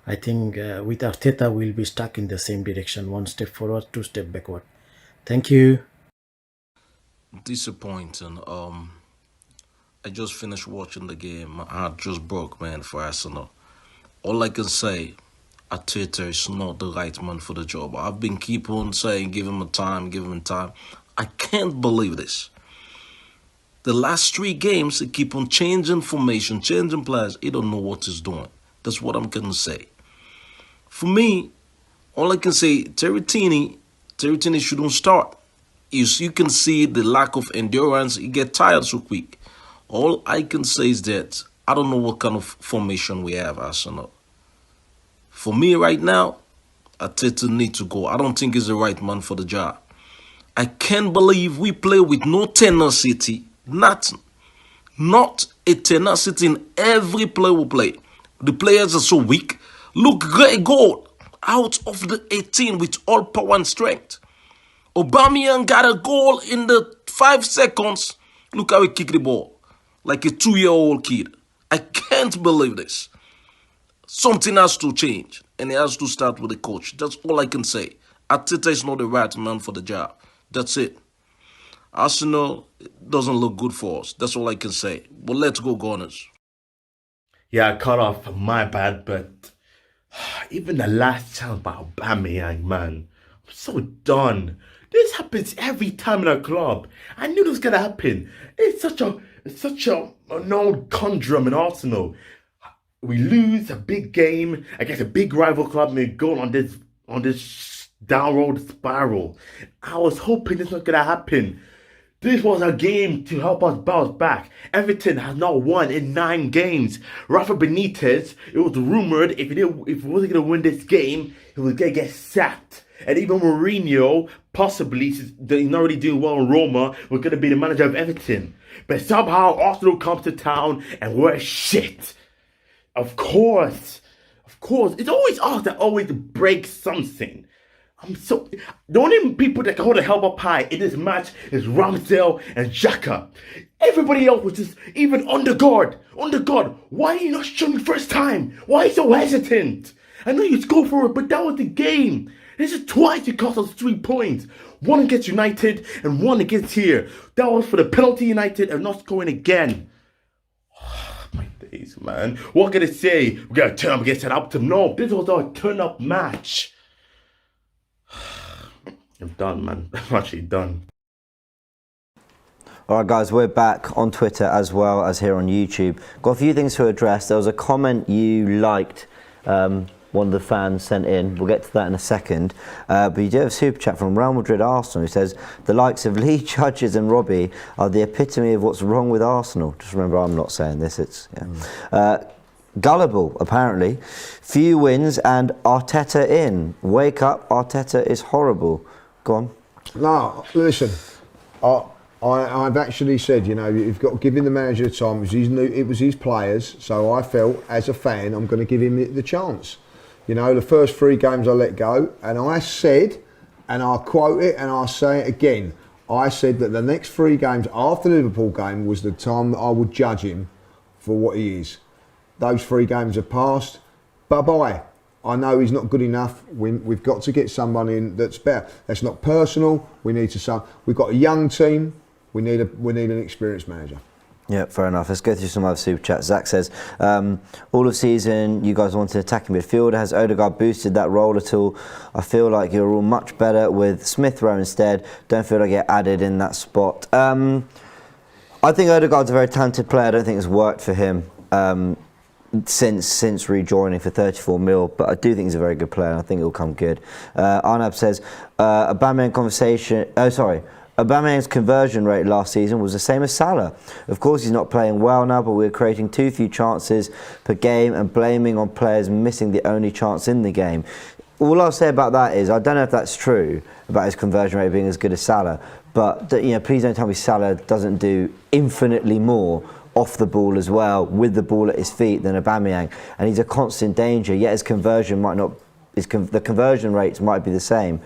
I think with Arteta, we'll be stuck in the same direction. One step forward, two step backward. Thank you.
Disappointing. I just finished watching the game. My heart just broke, man, for Arsenal. All I can say, Arteta is not the right man for the job. I've been keep on saying, give him time. I can't believe this. The last 3 games, he keep on changing formation, changing players. He don't know what he's doing. That's what I'm gonna say. For me, all I can say, Terry Tierney shouldn't start. You can see the lack of endurance. He get tired so quick. All I can say is that I don't know what kind of formation we have, Arsenal. For me right now, Arteta need to go. I don't think he's the right man for the job. I can't believe we play with no tenacity. Not a tenacity in every play we play. The players are so weak. Look, great goal out of the 18 with all power and strength. Aubameyang got a goal in the 5 seconds. Look how he kicked the ball. Like a 2-year-old kid. I can't believe this. Something has to change. And it has to start with the coach. That's all I can say. Arteta is not the right man for the job. That's it. Arsenal doesn't look good for us. That's all I can say. But let's go, Gunners.
Yeah, I cut off. My bad, but even the last chance by Aubameyang, man, I'm so done. This happens every time in a club. I knew this was gonna happen. It's such an old conundrum in Arsenal. We lose a big game against a big rival club and we go on this downward spiral. I was hoping this was gonna happen. This was a game to help us bounce back. Everton has not won in 9 games. Rafa Benitez, it was rumored if he wasn't going to win this game, he was going to get sacked. And even Mourinho, possibly, since he's not really doing well in Roma, was going to be the manager of Everton. But somehow Arsenal comes to town and we're shit. Of course. It's always us that always breaks something. The only people that can hold a help up high in this match is Ramsdale and Xhaka. Everybody else was just even under guard. Why are you not showing first time? Why are you so hesitant? I know you go for it, but that was the game. This is twice it cost us 3 points. One against United and one against here. That was for the penalty United and not scoring again. My days, man. What can I say? We gotta turn up against Southampton. No, this was our turn-up match. I'm done, man. I'm actually done.
All right, guys, we're back on Twitter as well as here on YouTube. Got a few things to address. There was a comment you liked, one of the fans sent in. We'll get to that in a second. But you do have a super chat from Real Madrid Arsenal who says, the likes of Lee, Judges and Robbie are the epitome of what's wrong with Arsenal. Just remember, I'm not saying this. It's gullible, apparently. Few wins and Arteta in. Wake up, Arteta is horrible. Go on.
No, listen. I've actually said, you've got to give him the manager the time. It was his players, so I felt, as a fan, I'm going to give him the chance. The first 3 games I let go, and I said, and I quote it, and I'll say it again, I said that the next 3 games after the Liverpool game was the time that I would judge him for what he is. Those 3 games have passed. Bye-bye. I know he's not good enough. We've got to get someone in that's better. That's not personal. We've got a young team. We need an experienced manager.
Yeah, fair enough. Let's go through some other super chats. Zach says, all of season you guys wanted attacking midfielder. Has Odegaard boosted that role at all? I feel like you're all much better with Smith Rowe instead. Don't feel like you're added in that spot. I think Odegaard's a very talented player. I don't think it's worked for him since rejoining for 34 mil, but I do think he's a very good player and I think it'll come good. Arnab says, Aubameyang's conversion rate last season was the same as Salah. Of course he's not playing well now, but we're creating too few chances per game and blaming on players missing the only chance in the game. All I'll say about that is, I don't know if that's true about his conversion rate being as good as Salah, but please don't tell me Salah doesn't do infinitely more off the ball as well, with the ball at his feet, than Aubameyang, and he's a constant danger. Yet his conversion the conversion rates might be the same,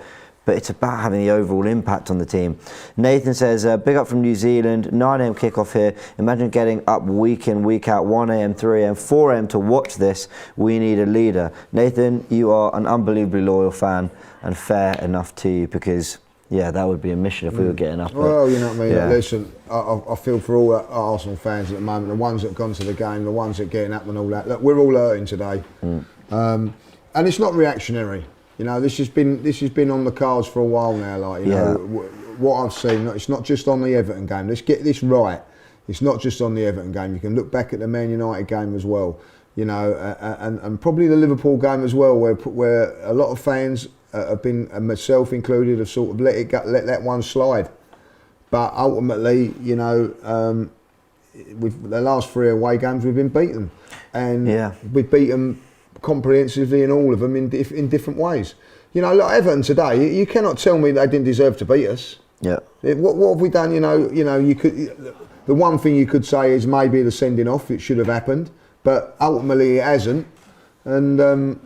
but it's about having the overall impact on the team. Nathan says, big up from New Zealand, 9 a.m. kickoff here. Imagine getting up week in, week out, 1 a.m., 3 a.m., 4 a.m. to watch this. We need a leader. Nathan, you are an unbelievably loyal fan, and fair enough to you, because that would be a mission if we were getting up.
Well, you know what I mean. Yeah. Listen, I feel for all Arsenal fans at the moment, the ones that have gone to the game, the ones that are getting up and all that. Look, we're all hurting today, and it's not reactionary. This has been on the cards for a while now. What I've seen, it's not just on the Everton game. Let's get this right. It's not just on the Everton game. You can look back at the Man United game as well. And probably the Liverpool game as well, where a lot of fans have been, and myself included, have sort of let that one slide. But ultimately, with the last 3 away games, we've been beaten, and we've beaten comprehensively in all of them in different ways. You know, like Everton today, you cannot tell me they didn't deserve to beat us.
Yeah.
What have we done? You know, you could. The one thing you could say is maybe the sending off. It should have happened, but ultimately it hasn't. And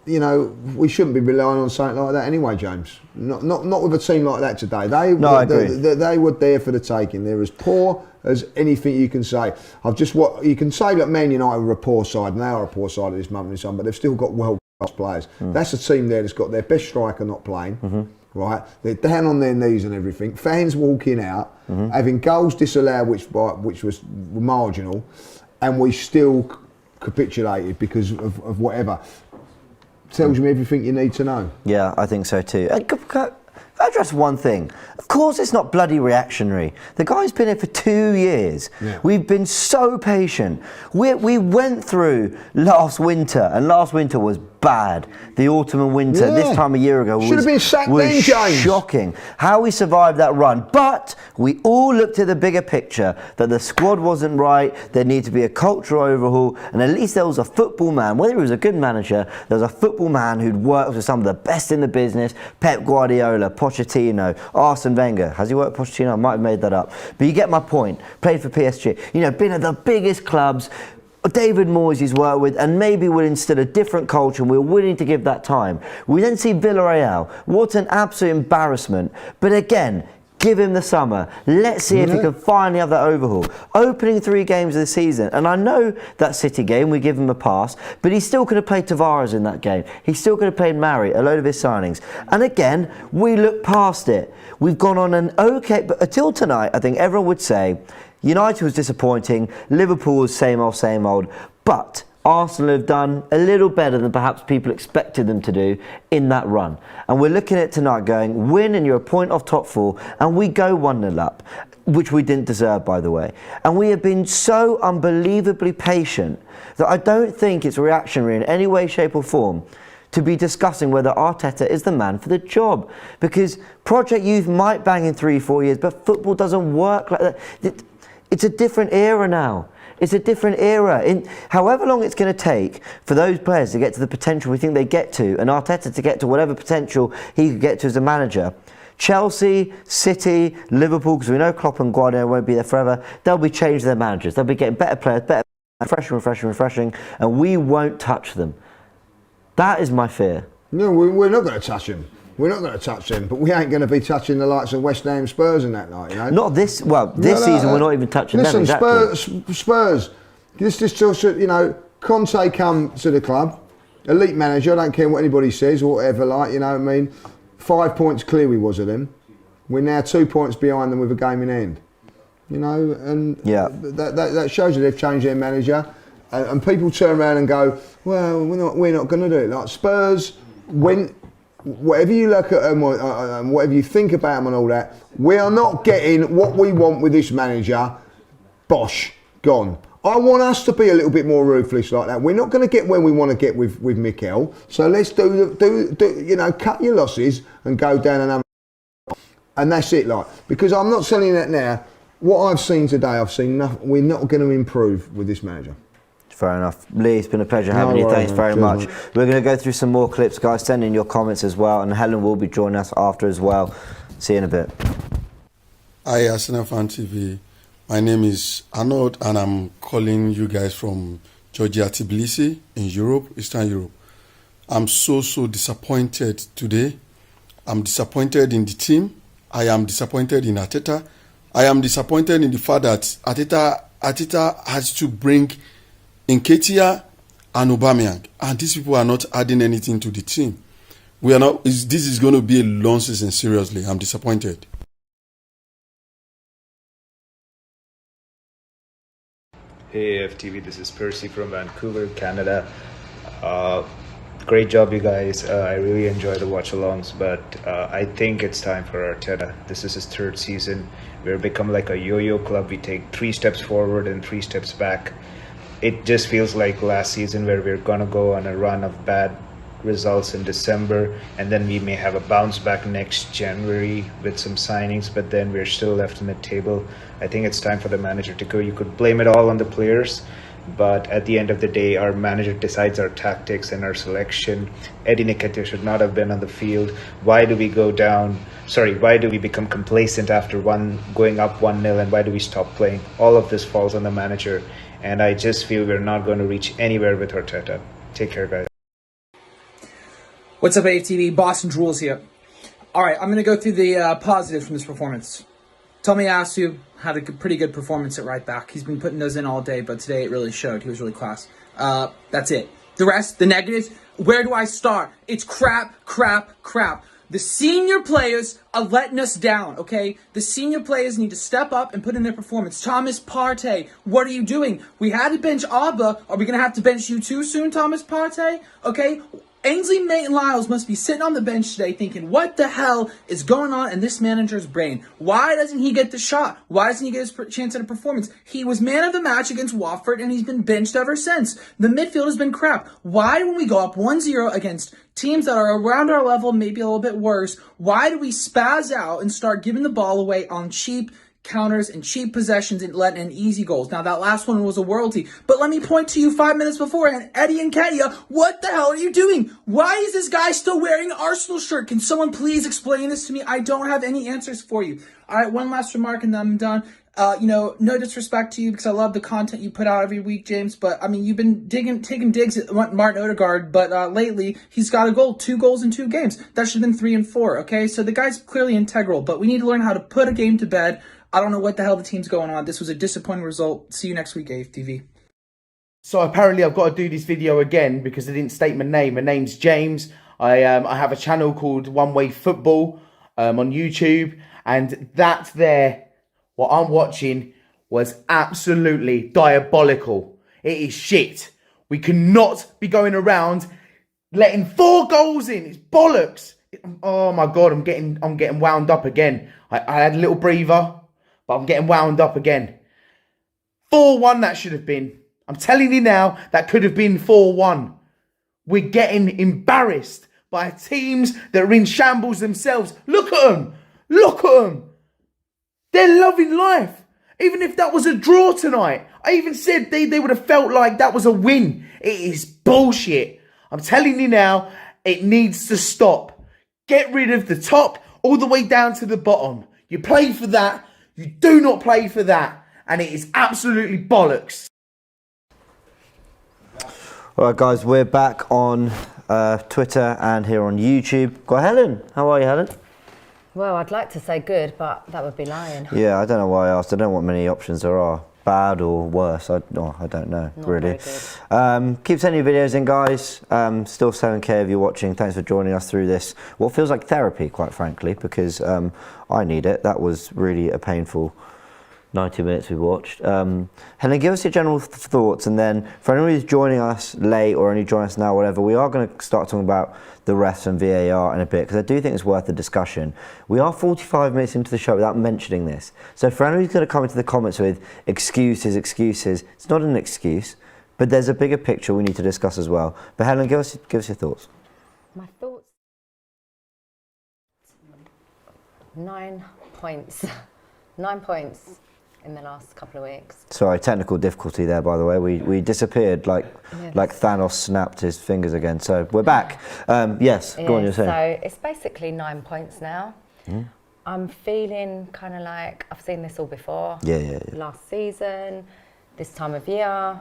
you know, we shouldn't be relying on something like that anyway, James. Not with a team like that today. I agree. They were there for the taking. They're as poor as anything you can say. You can say that Man United were a poor side, and they are a poor side at this moment in time, but they've still got world-class players. That's a team there that's got their best striker not playing. Right, they're down on their knees and everything. Fans walking out, having goals disallowed, which was marginal, and we still capitulated because of whatever. Tells you everything you need to know.
Yeah, I think so too. Can I address one thing? Of course it's not bloody reactionary. The guy's been here for 2 years. Yeah. We've been so patient. We went through last winter, and last winter was bad. The autumn and winter, this time a year ago, was shocking. How we survived that run. But we all looked at the bigger picture, that the squad wasn't right, there needed to be a cultural overhaul, and at least there was a football man, whether he was a good manager, there was a football man who'd worked with some of the best in the business, Pep Guardiola, Pochettino, Arsene Wenger. Has he worked with Pochettino? I might have made that up. But you get my point. Played for PSG. You know, been at the biggest clubs, David Moyes he's worked with, and maybe will instill a different culture, and we're willing to give that time. We then see Villarreal. What an absolute embarrassment. But again, give him the summer. Let's see if he can finally have that overhaul. Opening 3 games of the season, and I know that City game, we give him a pass, but he still could have played Tavares in that game. He still could have played Mari, a load of his signings. And again, we look past it. We've gone on an okay, but until tonight, I think everyone would say, United was disappointing, Liverpool was same old, but Arsenal have done a little better than perhaps people expected them to do in that run. And we're looking at tonight going, win and you're a point off top 4, and we go 1-0 up, which we didn't deserve, by the way. And we have been so unbelievably patient that I don't think it's reactionary in any way, shape or form to be discussing whether Arteta is the man for the job. Because Project Youth might bang in 3-4 years, but football doesn't work like that. It's a different era now. It's a different era. In however long it's going to take for those players to get to the potential we think they get to, and Arteta to get to whatever potential he could get to as a manager. Chelsea, City, Liverpool, because we know Klopp and Guardiola won't be there forever, they'll be changing their managers. They'll be getting better players, refreshing, and we won't touch them. That is my fear.
No, we're not going to touch them. We're not going to touch them, but we ain't going to be touching the likes of West Ham, Spurs and that night, you know.
Not this. Well, this season we're not even touching them.
Listen, Spurs. This you know, Conte come to the club, elite manager. I don't care what anybody says or whatever. Like, you know what I mean. 5 points clear we was of them. We're now 2 points behind them with a game in hand. You know, and that shows you they've changed their manager. And people turn around and go, well, we're not going to do it. Like Spurs, whatever you look at them, whatever you think about them and all that, we are not getting what we want with this manager. Bosh, gone. I want us to be a little bit more ruthless like that. We're not going to get where we want to get with Mikel. So let's do you know, cut your losses and go down another. And that's it, like, because I'm not selling that now. What I've seen today, I've seen nothing. We're not going to improve with this manager.
Fair enough. Lee, it's been a pleasure having you. Thanks very much. We're going to go through some more clips, guys. Send in your comments as well, and Helen will be joining us after as well. See you in a bit.
Hi, Arsenal Fan TV. My name is Arnold, and I'm calling you guys from Georgia, Tbilisi, in Europe, Eastern Europe. I'm so disappointed today. I'm disappointed in the team. I am disappointed in Arteta. I am disappointed in the fact that Arteta has to bring Nketiah and Aubameyang, and these people are not adding anything to the team. We are not. This is going to be a long season. Seriously, I'm disappointed.
Hey AFTV, this is Percy from Vancouver, Canada. Great job, you guys. I really enjoy the watch-alongs, but I think it's time for Arteta. This is his 3rd season. We've become like a yo-yo club. We take 3 steps forward and 3 steps back. It just feels like last season where we're going to go on a run of bad results in December, and then we may have a bounce back next January with some signings, but then we're still left in the table. I think it's time for the manager to go. You could blame it all on the players, But at the end of the day, our manager decides our tactics and our selection. Eddie Nketiah should not have been on the field. Why do we go down? Sorry, why do we become complacent after going up 1-0, and why do we stop playing? All of this falls on the manager, and I just feel we're not going to reach anywhere with Arteta. Take care, guys.
What's up, AFTV? Boston Drools here. All right, I'm going to go through the positives from this performance. Tomiyasu had a pretty good performance at right back. He's been putting those in all day, but today it really showed. He was really class. That's it. The rest, the negatives, where do I start? It's crap, crap, crap. The senior players are letting us down, okay? The senior players need to step up and put in their performance. Thomas Partey, what are you doing? We had to bench Arba. Are we going to have to bench you too soon, Thomas Partey? Okay? Ainsley Maitland-Niles must be sitting on the bench today thinking, what the hell is going on in this manager's brain? Why doesn't he get the shot? Why doesn't he get his chance at a performance? He was man of the match against Watford, and he's been benched ever since. The midfield has been crap. Why, when we go up 1-0 against teams that are around our level, maybe a little bit worse, why do we spaz out and start giving the ball away on cheap counters and cheap possessions and letting in easy goals? Now, that last one was a worldie, but let me point to you 5 minutes beforehand. Eddie Nketiah, what the hell are you doing? Why is this guy still wearing an Arsenal shirt? Can someone please explain this to me? I don't have any answers for you. All right, one last remark and then I'm done. No disrespect to you because I love the content you put out every week, James, but I mean, you've been taking digs at Martin Odegaard, but lately he's got a goal, 2 goals in 2 games. That should have been 3 and 4, okay? So the guy's clearly integral, but we need to learn how to put a game to bed. I don't know what the hell the team's going on. This was a disappointing result. See you next week, AFTV.
So apparently I've got to do this video again because I didn't state my name. My name's James. I have a channel called One Way Football on YouTube. And that there, what I'm watching, was absolutely diabolical. It is shit. We cannot be going around letting 4 goals in. It's bollocks. Oh my God, I'm getting wound up again. I had a little breather, but I'm getting wound up again. 4-1 that should have been. I'm telling you now, that could have been 4-1. We're getting embarrassed by teams that are in shambles themselves. Look at them. Look at them. They're loving life. Even if that was a draw tonight, I even said they would have felt like that was a win. It is bullshit. I'm telling you now, it needs to stop. Get rid of the top all the way down to the bottom. You play for that. You do not play for that. And it is absolutely bollocks.
All right, guys, we're back on Twitter and here on YouTube. Got Helen. How are you, Helen?
Well, I'd like to say good, but that would be lying.
Yeah, I don't know why I asked. I don't know what many options there are. Bad or worse? I don't know,
Not
really.
very good.
Keep sending your videos in, guys. Still 7K of you watching. Thanks for joining us through this. What feels like therapy, quite frankly, because I need it. That was really a painful 90 minutes we watched. Helen, give us your general thoughts, and then for anyone who's joining us late or only joining us now, whatever, we are going to start talking about the refs and VAR in a bit, because I do think it's worth a discussion. We are 45 minutes into the show without mentioning this. So for anyone who's going to come into the comments with excuses, it's not an excuse, but there's a bigger picture we need to discuss as well. But Helen, give us your thoughts.
My thoughts? 9 points. 9 points in the last couple of weeks.
Sorry, technical difficulty there, by the way. We disappeared like Thanos snapped his fingers again. So we're back. Yes, go on, you're saying.
So it's basically 9 points now.
Mm.
I'm feeling kind of like I've seen this all before.
Yeah.
Last season, this time of year.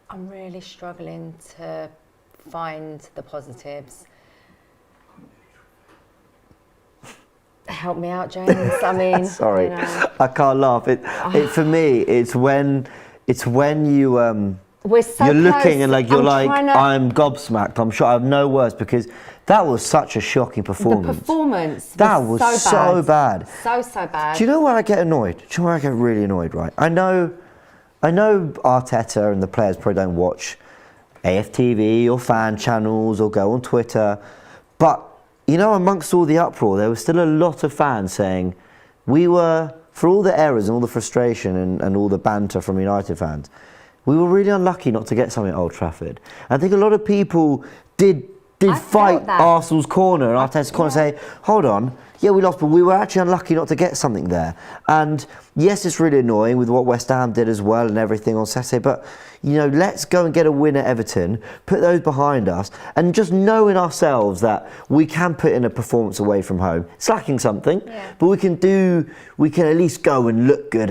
I'm really struggling to find the positives. Help me out, James. I mean,
sorry,
you know.
I can't laugh. It for me, it's when you
We're so
you're
close.
looking and like you're
I'm
gobsmacked. I'm sure I have no words because that was such a shocking performance.
The performance
that was so bad.
So bad.
Do you know where I get annoyed? Do you know where I get really annoyed? Right, I know Arteta and the players probably don't watch AFTV or fan channels or go on Twitter, but you know, amongst all the uproar, there was still a lot of fans saying we were, for all the errors and all the frustration and all the banter from United fans, we were really unlucky not to get something at Old Trafford. I think a lot of people did did fight
felt that.
Arsenal's corner and Arteta's corner, say, hold on, yeah, we lost, but we were actually unlucky not to get something there. And yes, it's really annoying with what West Ham did as well and everything on Saturday, but you know, let's go and get a win at Everton, put those behind us, and just know in ourselves that we can put in a performance away from home. It's lacking something, but we can at least go and look good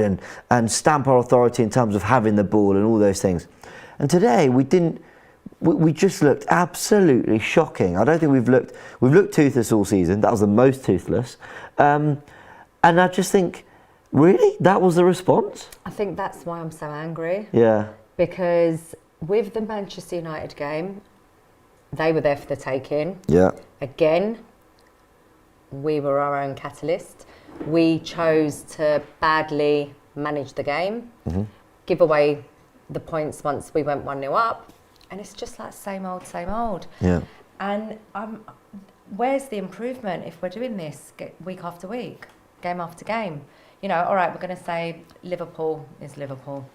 and stamp our authority in terms of having the ball and all those things. And today we didn't. We just looked absolutely shocking. I don't think we've looked toothless all season. That was the most toothless. And I just think, really? That was the response?
I think that's why I'm so angry.
Yeah.
Because with the Manchester United game, they were there for the taking.
Yeah.
Again, we were our own catalyst. We chose to badly manage the game, give away the points once we went 1-0 up. And it's just like same old, same old.
Yeah.
And where's the improvement if we're doing this week after week, game after game? You know, all right, we're going to say Liverpool is Liverpool.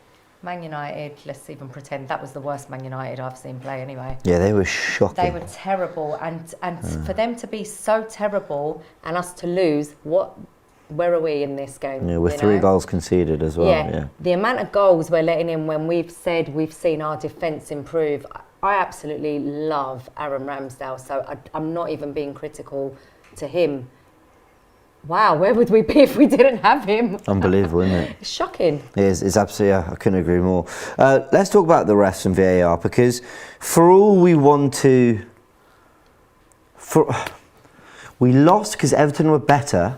Man United, let's even pretend that was the worst Man United I've seen play anyway.
Yeah, they were shocking.
They were terrible. And for them to be so terrible and us to lose, where are we in this game?
Yeah, with 3 goals conceded as well. Yeah.
The amount of goals we're letting in when we've said we've seen our defence improve. I absolutely love Aaron Ramsdale, so I'm not even being critical to him. Wow, where would we be if we didn't have him?
Unbelievable, isn't it?
It's shocking.
It is. It's absolutely, I couldn't agree more. Let's talk about the refs and VAR, because for all we want to... we lost because Everton were better,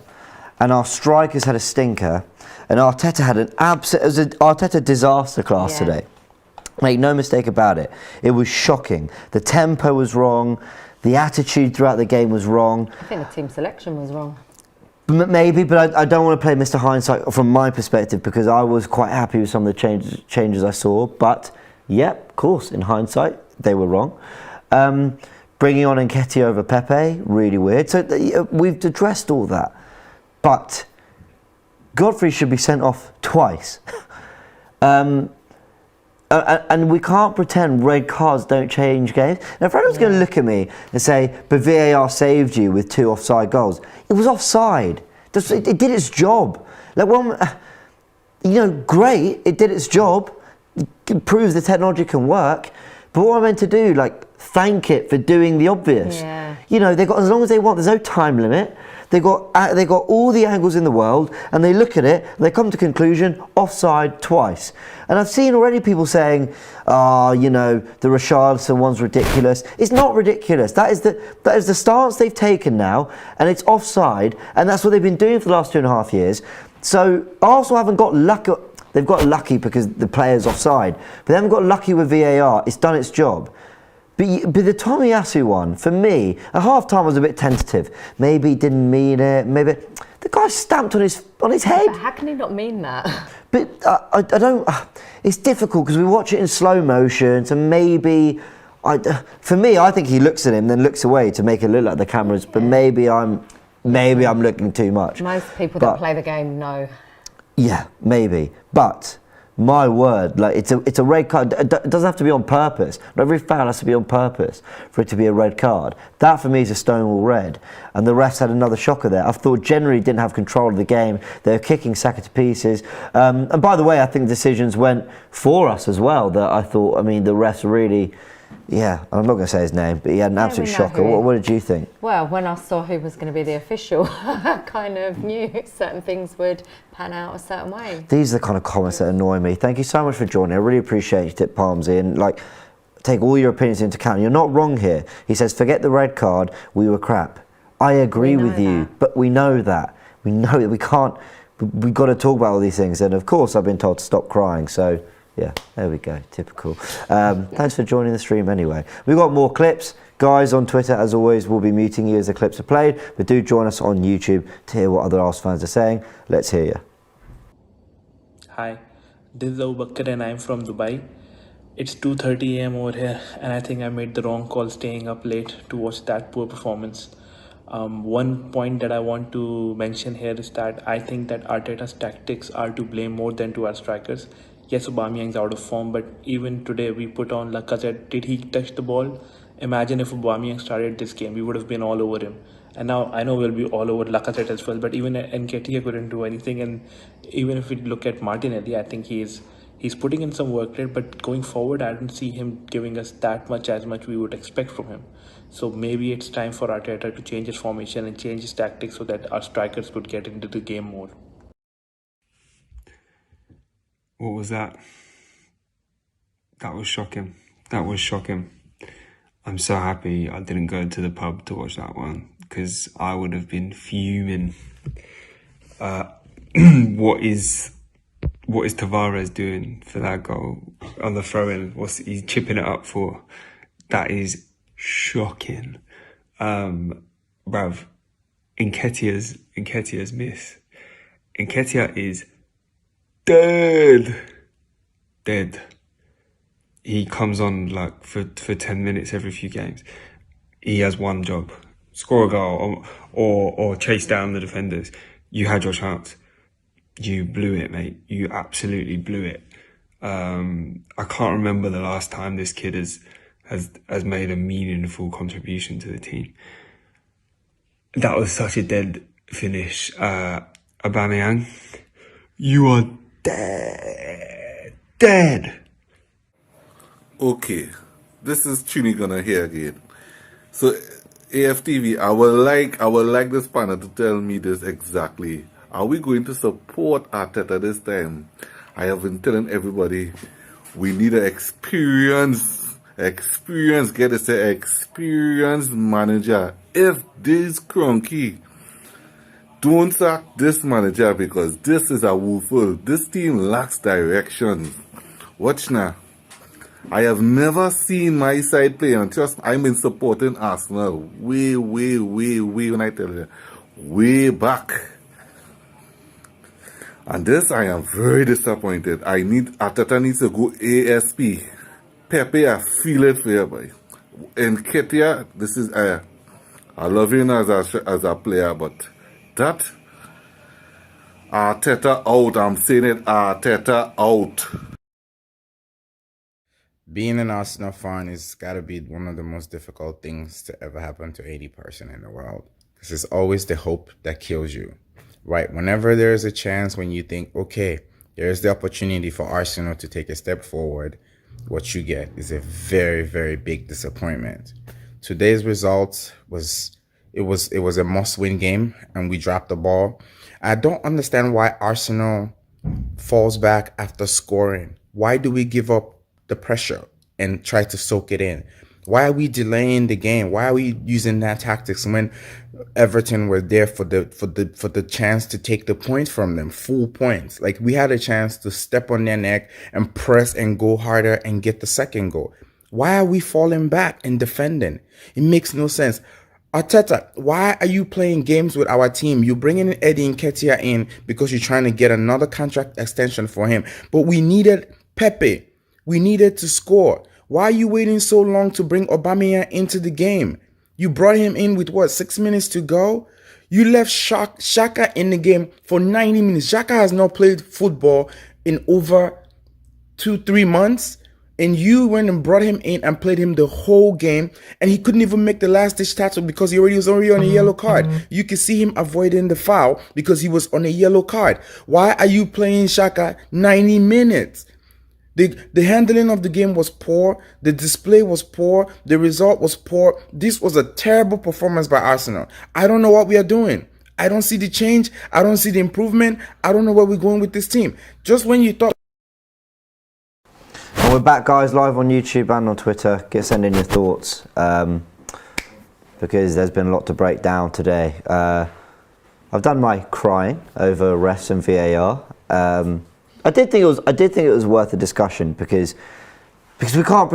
and our strikers had a stinker, and Arteta had it was an Arteta disaster class today. Make no mistake about it. It was shocking. The tempo was wrong. The attitude throughout the game was wrong.
I think the team selection was wrong.
Maybe, but I don't want to play Mr. Hindsight from my perspective, because I was quite happy with some of the changes I saw. But, yep, of course, in hindsight, they were wrong. Bringing on Nketiah over Pepe, really weird. So we've addressed all that. But Godfrey should be sent off twice. And we can't pretend red cards don't change games. Now, if anyone's going to look at me and say, but VAR saved you with 2 offside goals, it was offside. It did its job. Like, great, it did its job. It proves the technology can work. But what am I meant to do? Like, thank it for doing the obvious.
Yeah.
You know, they got as long as they want. There's no time limit. They got all the angles in the world, and they look at it, and they come to conclusion, offside twice. And I've seen already people saying, the Richarlison one's ridiculous. It's not ridiculous. That is the stance they've taken now, and it's offside, and that's what they've been doing for the last 2.5 years. So Arsenal haven't got lucky. They've got lucky because the player's offside, but they haven't got lucky with VAR. It's done its job. But the Tomiyasu one, for me, at half-time was a bit tentative. Maybe he didn't mean it. Maybe the guy stamped on his head.
But how can he not mean that?
But I don't. It's difficult because we watch it in slow motion. So maybe, for me, I think he looks at him, then looks away to make it look like the cameras. But maybe I'm looking too much.
Most people that play the game know.
Yeah, maybe, but. My word, like it's a red card. It doesn't have to be on purpose. Not every foul has to be on purpose for it to be a red card. That for me is a Stonewall red. And the refs had another shocker there. I thought generally didn't have control of the game. They were kicking Saka to pieces. And by the way, I think decisions went for us as well. That I thought, the refs really, I'm not going to say his name, but he had an absolute shocker. What did you think?
Well, when I saw who was going to be the official, I kind of knew certain things would pan out a certain way.
These are the kind of comments that annoy me. Thank you so much for joining. I really appreciate you, Tip Palmsy, and take all your opinions into account. You're not wrong here. He says, forget the red card, we were crap. I agree with you, but we know that. We know that we can't, we've got to talk about all these things. And of course, I've been told to stop crying, so yeah, there we go, typical. Thanks for joining the stream anyway. We've got more clips. Guys on Twitter, as always, we'll be muting you as the clips are played, but do join us on YouTube to hear what other Arsenal fans are saying. Let's hear you.
Hi, this is Abu Bakr and I'm from Dubai. It's 2:30 AM over here, and I think I made the wrong call staying up late to watch that poor performance. One point that I want to mention here is that I think that Arteta's tactics are to blame more than to our strikers. Yes, Aubameyang's out of form, but even today we put on Lacazette. Did he touch the ball? Imagine if Aubameyang started this game, we would have been all over him. And now I know we'll be all over Lacazette as well, but even Nketiah couldn't do anything. And even if we look at Martinelli, I think he's putting in some work there, but going forward, I don't see him giving us that much as much we would expect from him. So maybe it's time for Arteta to change his formation and change his tactics so that our strikers could get into the game more.
What was that? That was shocking. That was shocking. I'm so happy I didn't go to the pub to watch that one, because I would have been fuming. What is Tavares doing for that goal on the throw-in? What's he's chipping it up for? That is shocking. Bruv, Nketiah's miss. Nketiah is dead. He comes on like for 10 minutes every few games. He has one job: score a goal or chase down the defenders. You had your chance. You blew it, mate. You absolutely blew it. I can't remember the last time this kid has made a meaningful contribution to the team. That was such a dead finish. Aubameyang, you are dead.
Okay, this is Trini gonna hear again. So AFTV, I would like this panel to tell me this exactly. Are we going to support Arteta this time? I have been telling everybody we need an experienced manager. If this cronky, don't sack this manager, because this is a woeful. This team lacks direction. Watch now. I have never seen my side play, and trust me, I've been supporting Arsenal way, when I tell you, way back. And this, I am very disappointed. Arteta needs to go ASP. Pepe, I feel it for you, boy. And Ketia, this is, I love him as a player, but that, Arteta out, I'm saying it, Arteta out.
Being an Arsenal fan has got to be one of the most difficult things to ever happen to any person in the world. Because it's always the hope that kills you, right? Whenever there's a chance, when you think, okay, there's the opportunity for Arsenal to take a step forward, what you get is a very, very big disappointment. Today's result was a must-win game, and we dropped the ball. I don't understand why Arsenal falls back after scoring. Why do we give up the pressure and try to soak it in? Why are we delaying the game? Why are we using that tactics when Everton were there for the chance to take the points from them, full points? Like, we had a chance to step on their neck and press and go harder and get the second goal. Why are we falling back and defending? It makes no sense. Arteta, why are you playing games with our team? You're bringing in Eddie Nketiah in because you're trying to get another contract extension for him. But we needed Pepe. We needed to score. Why are you waiting so long to bring Aubameyang into the game? You brought him in with 6 minutes to go? You left Xhaka in the game for 90 minutes. Xhaka has not played football in over 2-3 months. And you went and brought him in and played him the whole game. And he couldn't even make the last ditch tackle because he was already on a yellow card. You could see him avoiding the foul because he was on a yellow card. Why are you playing Xhaka 90 minutes? The handling of the game was poor. The display was poor. The result was poor. This was a terrible performance by Arsenal. I don't know what we are doing. I don't see the change. I don't see the improvement. I don't know where we're going with this team. Just when you thought...
And we're back, guys, live on YouTube and on Twitter. Send in your thoughts, because there's been a lot to break down today. I've done my crying over refs and VAR. I did think it was worth a discussion because we can't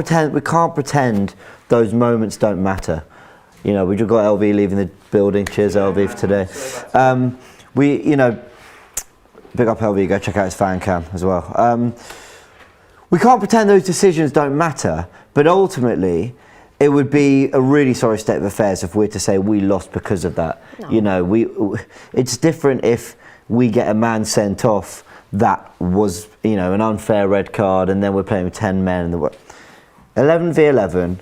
pretend those moments don't matter. You know, we just got LV leaving the building. Cheers, LV, for today. Big up LV. Go check out his fan cam as well. We can't pretend those decisions don't matter, but ultimately, it would be a really sorry state of affairs if we're to say we lost because of that. No. You know, it's different if we get a man sent off that was, an unfair red card, and then we're playing with 10 men. 11v11,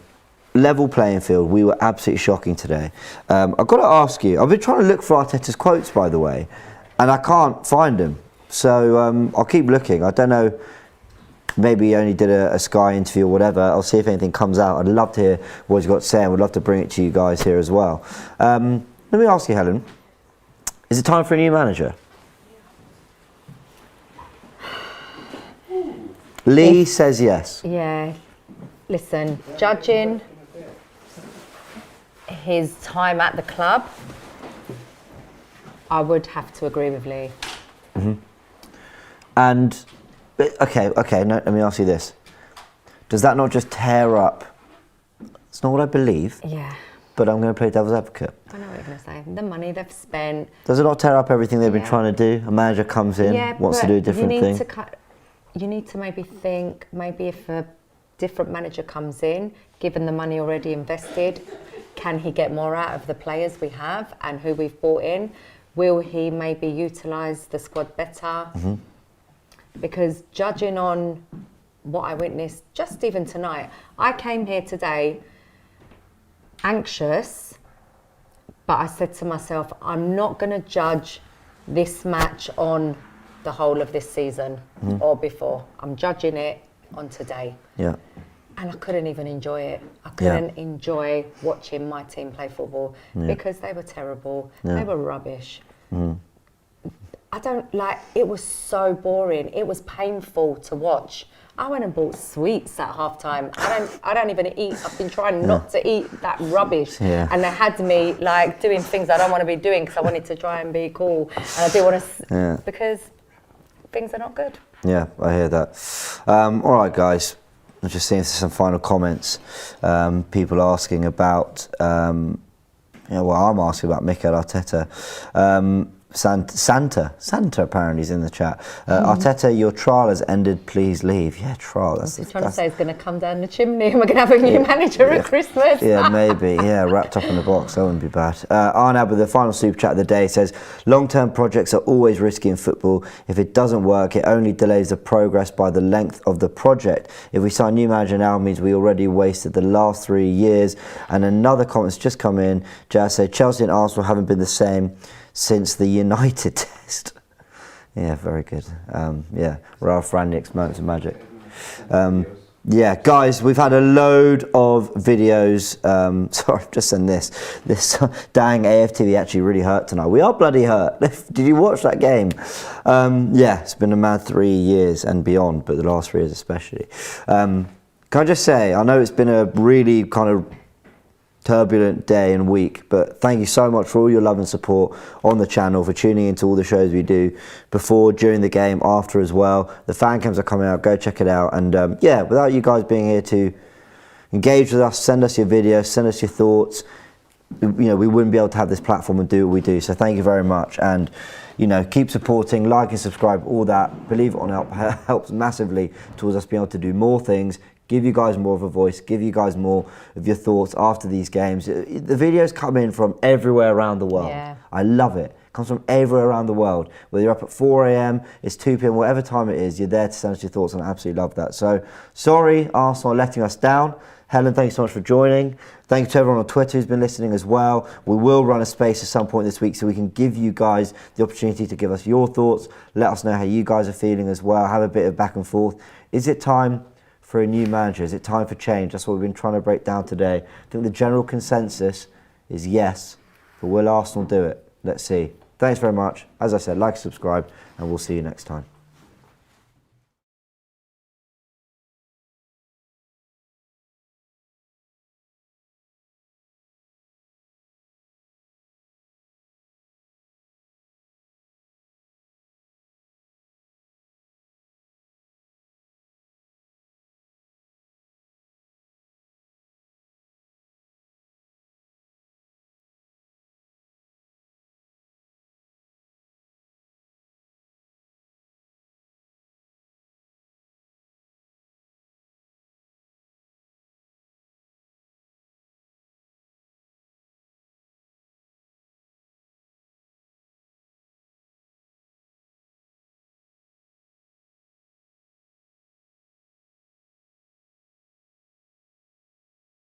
level playing field. We were absolutely shocking today. I've got to ask you, I've been trying to look for Arteta's quotes, by the way, and I can't find them. So I'll keep looking. I don't know, maybe he only did a Sky interview or whatever. I'll see if anything comes out. I'd love to hear what he's got to say, and would love to bring it to you guys here as well. Let me ask you, Helen, is it time for a new manager? Lee says yes.
Yeah. Listen, judging his time at the club, I would have to agree with Lee.
And, okay, no, let me ask you this. Does that not just tear up? It's not what I believe.
Yeah.
But I'm going to play devil's advocate.
I know what you're going to say. The money they've spent.
Does it not tear up everything they've been trying to do? A manager comes in, wants to do a different thing.
You need to maybe think, maybe if a different manager comes in, given the money already invested, can he get more out of the players we have and who we've brought in? Will he maybe utilise the squad better? Because judging on what I witnessed, just even tonight, I came here today anxious, but I said to myself, I'm not going to judge this match on the whole of this season or before. I'm judging it on today.
Yeah.
And I couldn't even enjoy it. I couldn't enjoy watching my team play football because they were terrible. They were rubbish. I don't like, it was so boring. It was painful to watch. I went and bought sweets at half time. I don't even eat. I've been trying not to eat that rubbish. And they had me like doing things I don't want to be doing because I wanted to try and be cool. And I didn't want to, because things are not good.
Yeah, I hear that. All right, guys. I'm just seeing some final comments. People asking about, I'm asking about Mikel Arteta. Santa apparently is in the chat. Arteta, your trial has ended, please leave. Yeah, trial.
He's trying to say it's going to come down the chimney and we're going to have a new manager at Christmas.
Yeah, maybe. Yeah, wrapped up in a box. That wouldn't be bad. Arnab with the final super chat of the day says, long-term projects are always risky in football. If it doesn't work, it only delays the progress by the length of the project. If we sign a new manager now, it means we already wasted the last 3 years. And another comment's just come in. Jazz said, Chelsea and Arsenal haven't been the same since the United test. Yeah, very good. Ralph Rangnick's moments of magic. Yeah, guys, we've had a load of videos. Sorry, I've just sent this. This dang AFTV actually really hurt tonight. We are bloody hurt. Did you watch that game? Yeah, it's been a mad 3 years and beyond, but the last 3 years especially. Can I just say, I know it's been a really kind of turbulent day and week, but thank you so much for all your love and support on the channel, for tuning into all the shows we do before, during the game, after as well. The fan cams are coming out, go check it out. And yeah, without you guys being here to engage with us, send us your videos, send us your thoughts, we wouldn't be able to have this platform and do what we do. So thank you very much. And keep supporting, like and subscribe, all that. Believe it or not, helps massively towards us being able to do more things, give you guys more of a voice, give you guys more of your thoughts after these games. The videos come in from everywhere around the world.
Yeah.
I love it. It comes from everywhere around the world. Whether you're up at 4 a.m, it's 2 p.m, whatever time it is, you're there to send us your thoughts, and I absolutely love that. So, sorry, Arsenal are letting us down. Helen, thanks so much for joining. Thank you to everyone on Twitter who's been listening as well. We will run a space at some point this week so we can give you guys the opportunity to give us your thoughts. Let us know how you guys are feeling as well. Have a bit of back and forth. Is it time for a new manager? Is it time for change? That's what we've been trying to break down today. I think the general consensus is yes, but will Arsenal do it? Let's see. Thanks very much. As I said, like, subscribe, and we'll see you next time.